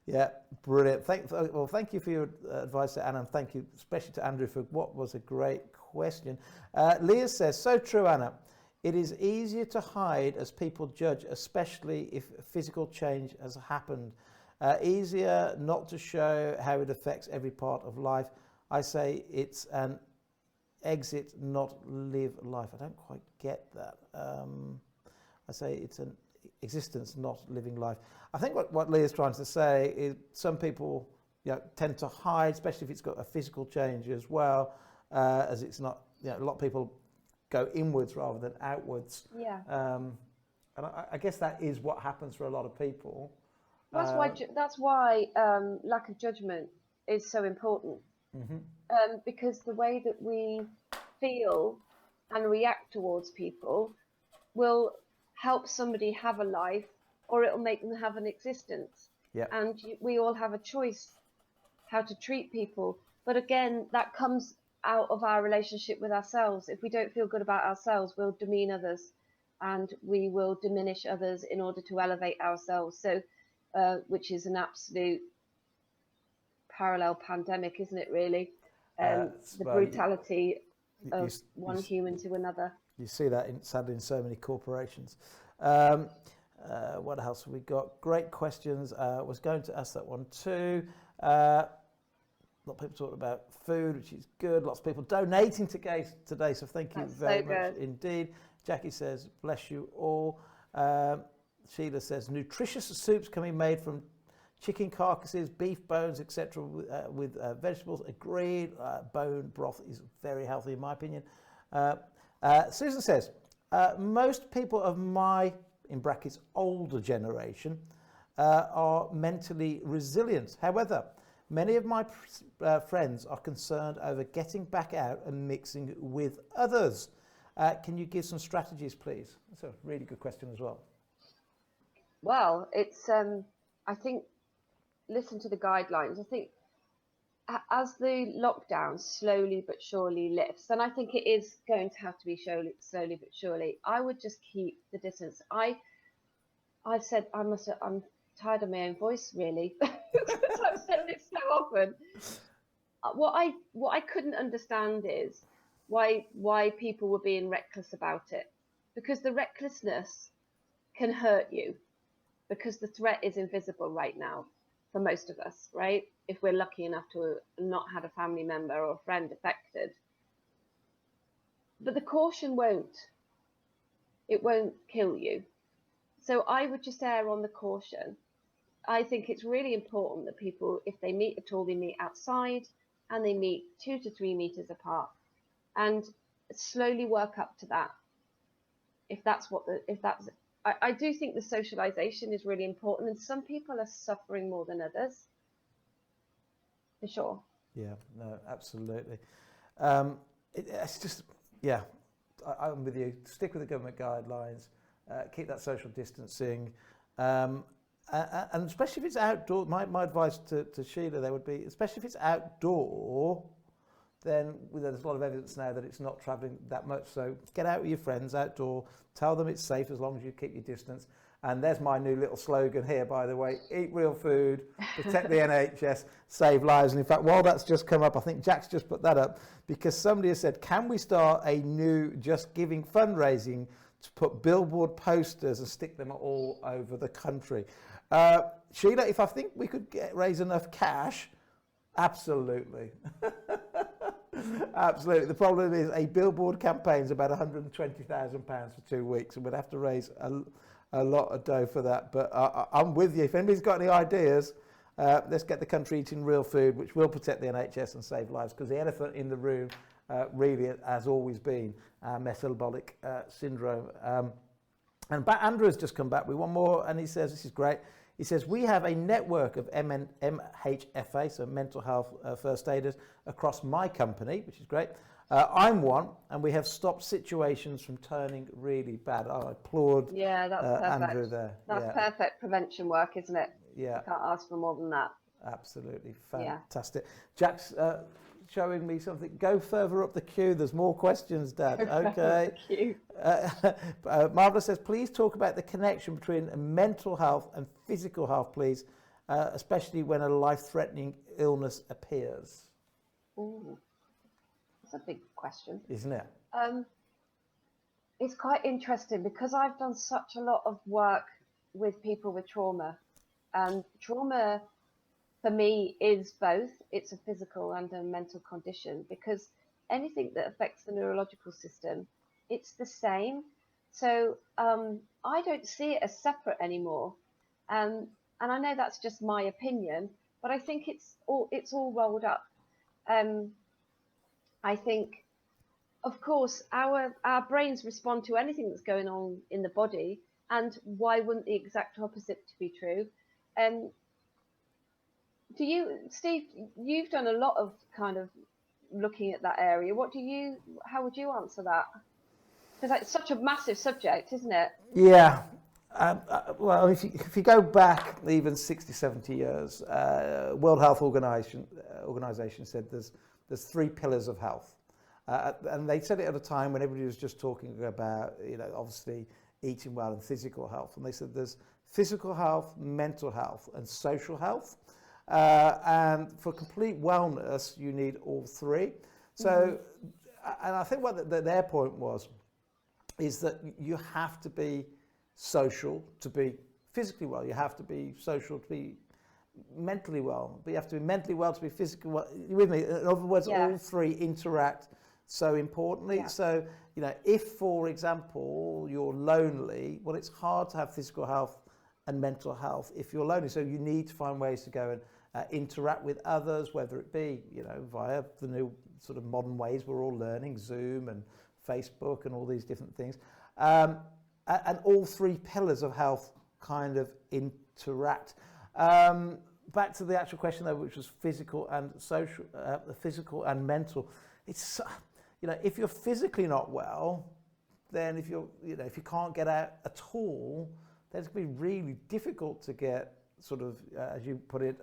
Yeah, brilliant. Thank you for your advice, Anna, and thank you especially to Andrew for what was a great question. Leah says, so true, Anna. It is easier to hide as people judge, especially if physical change has happened. Easier not to show how it affects every part of life. I say it's an exit, not live life. I don't quite get that. I say it's an existence, not living life. I think what Leah's trying to say is some people tend to hide, especially if it's got a physical change as well, as it's not, a lot of people go inwards rather than outwards. Yeah. And I guess that is what happens for a lot of people. That's why lack of judgment is so important. Mm-hmm. Because the way that we feel and react towards people will help somebody have a life, or it'll make them have an existence. Yeah. And we all have a choice how to treat people. But again, that comes out of our relationship with ourselves. If we don't feel good about ourselves, we'll demean others, and we will diminish others in order to elevate ourselves. So, which is an absolute parallel pandemic, isn't it, really? The brutality of one human to another. You see that sadly in so many corporations. What else have we got? Great questions. Was going to ask that one too. A lot of people talking about food, which is good. Lots of people donating today, so thank you very much indeed. Jackie says, bless you all. Sheila says, nutritious soups can be made from chicken carcasses, beef bones, etc. with vegetables. Agreed. Bone broth is very healthy in my opinion. Susan says, most people of my, in brackets, older generation are mentally resilient. However, many of my friends are concerned over getting back out and mixing with others. Can you give some strategies, please? That's a really good question as well. Well, it's, I think, listen to the guidelines. I think as the lockdown slowly but surely lifts, and I think it is going to have to be slowly but surely, I would just keep the distance. I've said I'm tired of my own voice, really, because I've said it so often. What I couldn't understand is why people were being reckless about it, because the recklessness can hurt you, because the threat is invisible right now for most of us, right? If we're lucky enough to not had a family member or a friend affected. But the caution won't kill you. So I would just err on the caution. I think it's really important that people, if they meet at all, they meet outside and they meet 2 to 3 meters apart, and slowly work up to that. I do think the socialization is really important, and some people are suffering more than others. for sure. Yeah, no, absolutely. It's just, yeah, I'm with you. Stick with the government guidelines, keep that social distancing, and especially if it's outdoor. My advice to Sheila there would be, especially if it's outdoor, then there's a lot of evidence now that it's not travelling that much. So get out with your friends outdoor, tell them it's safe as long as you keep your distance. And there's my new little slogan here, by the way: eat real food, protect the NHS, save lives. And in fact, while that's just come up, I think Jack's just put that up, because somebody has said, can we start a new Just Giving fundraising to put billboard posters and stick them all over the country? Sheila, if I think we could raise enough cash, absolutely. Absolutely. The problem is a billboard campaign is about £120,000 for 2 weeks, and we'd have to raise a lot of dough for that. But I'm with you. If anybody's got any ideas, let's get the country eating real food, which will protect the NHS and save lives, because the elephant in the room really has always been metabolic syndrome. And Andrew has just come back with one more, and he says, this is great. He says, we have a network of MHFA, so mental health first aiders, across my company, which is great. I'm one, and we have stopped situations from turning really bad. I applaud that's Andrew there. That's perfect prevention work, isn't it? Yeah. Can't ask for more than that. Absolutely fantastic. Jack's showing me something. Go further up the queue. There's more questions, Dad. Okay. Marvella says, please talk about the connection between mental health and physical health, please, especially when a life-threatening illness appears. Ooh, that's a big question. Isn't it? It's quite interesting because I've done such a lot of work with people with trauma. And trauma, for me, is both. It's a physical and a mental condition, because anything that affects the neurological system, it's the same. So I don't see it as separate anymore. And I know that's just my opinion, but I think it's all rolled up. I think, of course, our brains respond to anything that's going on in the body, and why wouldn't the exact opposite to be true? Do you, Steve, you've done a lot of kind of looking at that area. How would you answer that? Because it's such a massive subject, isn't it? Yeah. Well, if you go back even 60, 70 years, World Health Organization said there's 3 pillars of health. And they said it at a time when everybody was just talking about, obviously eating well and physical health. And they said there's physical health, mental health, and social health. And for complete wellness, you need all 3. So, and I think what their point is that you have to be social to be physically well. You have to be social to be mentally well. But you have to be mentally well to be physically well. You with me? In other words, all 3 interact so importantly. Yeah. So, if, for example, you're lonely, well, it's hard to have physical health and mental health if you're lonely. So you need to find ways to go and interact with others, whether it be, via the new sort of modern ways we're all learning, Zoom and Facebook and all these different things. And all 3 pillars of health kind of interact. Back to the actual question though, which was physical and social, physical and mental. It's, if you're physically not well, then if you can't get out at all, then it's going to be really difficult to get sort of, as you put it,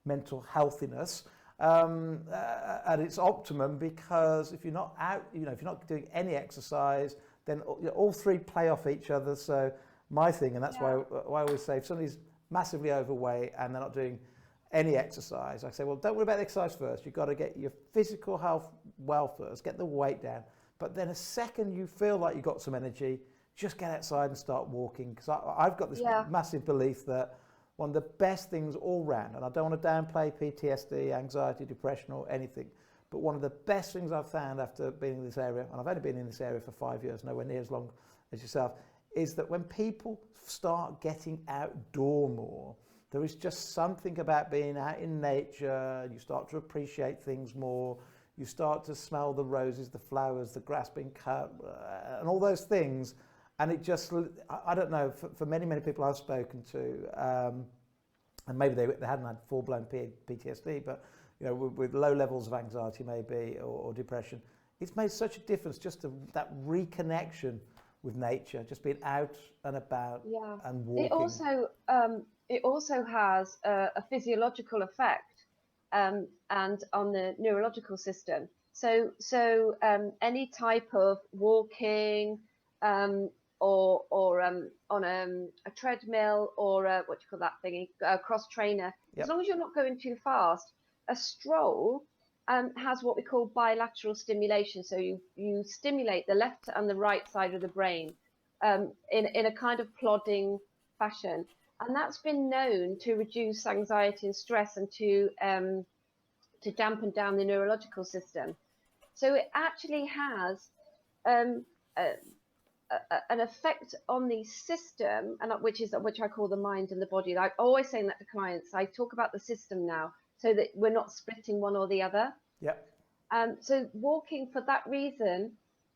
mental healthiness at its optimum, because if you're not out, if you're not doing any exercise, then all 3 play off each other. So my thing, and that's why I always say, if somebody's massively overweight and they're not doing any exercise, I say, well, don't worry about the exercise first. You've got to get your physical health well first, get the weight down. But then a second you feel like you've got some energy, just get outside and start walking. Because I've got this massive belief that one of the best things all round, and I don't want to downplay PTSD, anxiety, depression or anything, but one of the best things I've found after being in this area, and I've only been in this area for 5 years, nowhere near as long as yourself, is that when people start getting outdoor more, there is just something about being out in nature. You start to appreciate things more. You start to smell the roses, the flowers, the grass being cut, and all those things. And it just, I don't know, for many, many people I've spoken to, and maybe they hadn't had full-blown PTSD, but you know, with low levels of anxiety maybe or depression. It's made such a difference, just that reconnection with nature, just being out and about and walking. It also has a physiological effect and on the neurological system. So any type of walking or on a treadmill or what do you call that thingy, a cross trainer, as long as you're not going too fast, a stroll has what we call bilateral stimulation. So you stimulate the left and the right side of the brain in a kind of plodding fashion. And that's been known to reduce anxiety and stress and to dampen down the neurological system. So it actually has an effect on the system, and which I call the mind and the body. Like always saying that to clients, I talk about the system now, so that we're not splitting one or the other. Yep. So walking for that reason,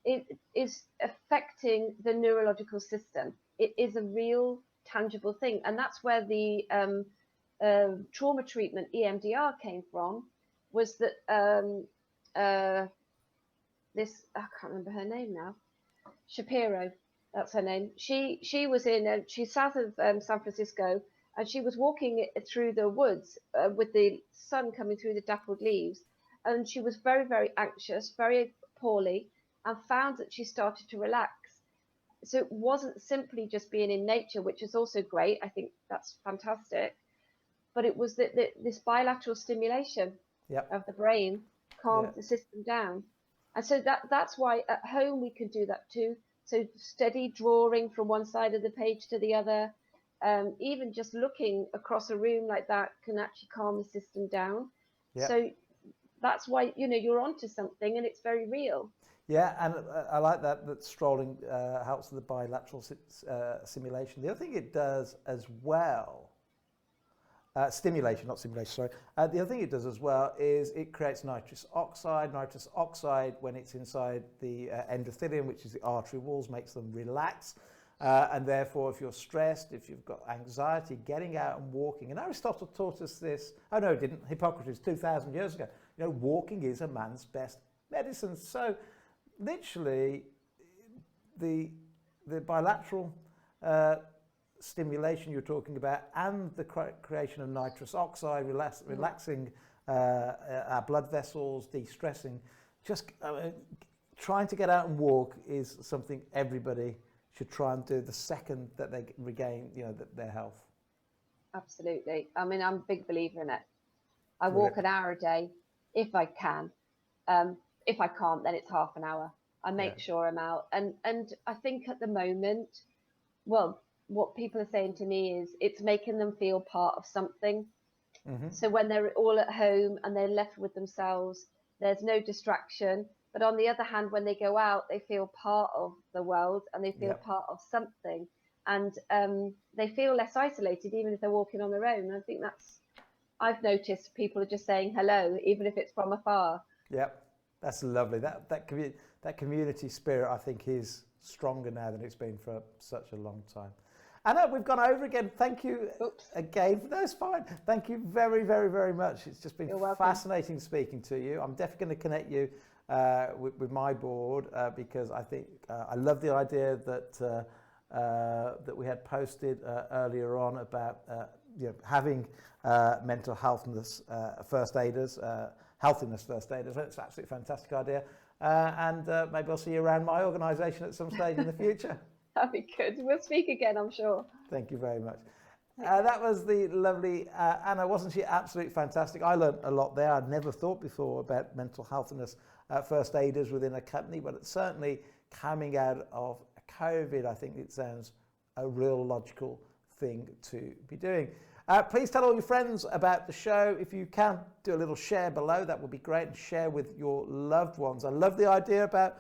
it is affecting the neurological system. It is a real tangible thing, and that's where the trauma treatment EMDR came from. Was that this, I can't remember her name now, Shapiro, that's her name. She was in she's south of San Francisco, and she was walking through the woods with the sun coming through the dappled leaves, and she was very, very anxious, very poorly, and found that she started to relax. So it wasn't simply just being in nature, which is also great. I think that's fantastic. But it was this bilateral stimulation of the brain calmed the system down. And so that's why at home we can do that too. So steady drawing from one side of the page to the other, even just looking across a room like that can actually calm the system down. So that's why, you know, you're onto something and it's very real. Yeah, and I like that strolling helps with the bilateral simulation. The other thing it does as well, stimulation, not simulation, sorry. The other thing it does as well is it creates nitrous oxide. Nitrous oxide, when it's inside the endothelium, which is the artery walls, makes them relax. And therefore, if you're stressed, if you've got anxiety, getting out and walking. And Aristotle taught us this. Oh, no, it didn't. Hippocrates, 2,000 years ago. You know, walking is a man's best medicine. So literally, the bilateral stimulation you're talking about and the creation of nitrous oxide, relaxing our blood vessels, de-stressing, just trying to get out and walk is something everybody should try and do the second that they regain, you know, their health. Absolutely. I mean, I'm a big believer in it. I walk an hour a day if I can. If I can't, then it's half an hour. I make sure I'm out. And I think at the moment, well, what people are saying to me is it's making them feel part of something. So when they're all at home and they're left with themselves, there's no distraction. But on the other hand, when they go out, they feel part of the world and they feel part of something. And they feel less isolated, even if they're walking on their own. And I think I've noticed people are just saying hello, even if it's from afar. Yep, that's lovely. That community spirit, I think, is stronger now than it's been for such a long time. Anna, we've gone over again. Thank you again. That's fine. Thank you very, very, very much. It's just been fascinating speaking to you. I'm definitely going to connect you with my board because I think I love the idea that that we had posted earlier on about you know, having mental healthiness first aiders, healthiness first aiders. It's an absolutely fantastic idea. And maybe I'll see you around my organisation at some stage in the future. That'd be good. We'll speak again, I'm sure. Thank you very much. That was the lovely Anna. Wasn't she absolutely fantastic? I learned a lot there. I'd never thought before about mental healthiness first aiders within a company, but it's certainly coming out of COVID, I think it sounds a real logical thing to be doing. Please tell all your friends about the show. If you can, do a little share below. That would be great. And share with your loved ones. I love the idea about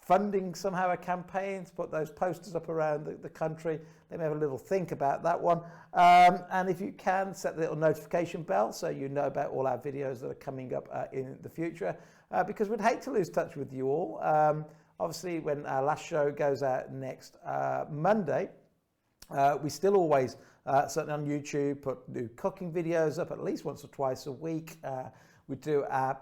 funding somehow a campaign to put those posters up around the country. Let me have a little think about that one. And if you can, set the little notification bell so you know about all our videos that are coming up in the future, because we'd hate to lose touch with you all. Obviously, when our last show goes out next Monday, We still always, certainly on YouTube, put new cooking videos up at least once or twice a week. We do a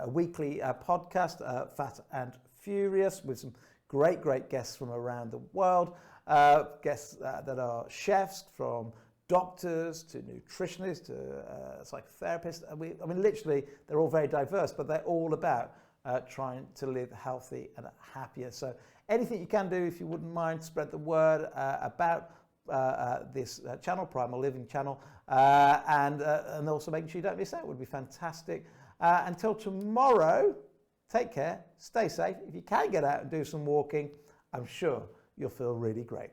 weekly podcast, Fat and Furious, with some great guests from around the world. Guests that are chefs, from doctors to nutritionists to psychotherapists. I mean, literally, they're all very diverse, but they're all about trying to live healthy and happier. So anything you can do, if you wouldn't mind, spread the word about this channel, Primal Living channel, and also making sure you don't miss out would be fantastic. Until tomorrow, take care, stay safe. If you can get out and do some walking, I'm sure you'll feel really great.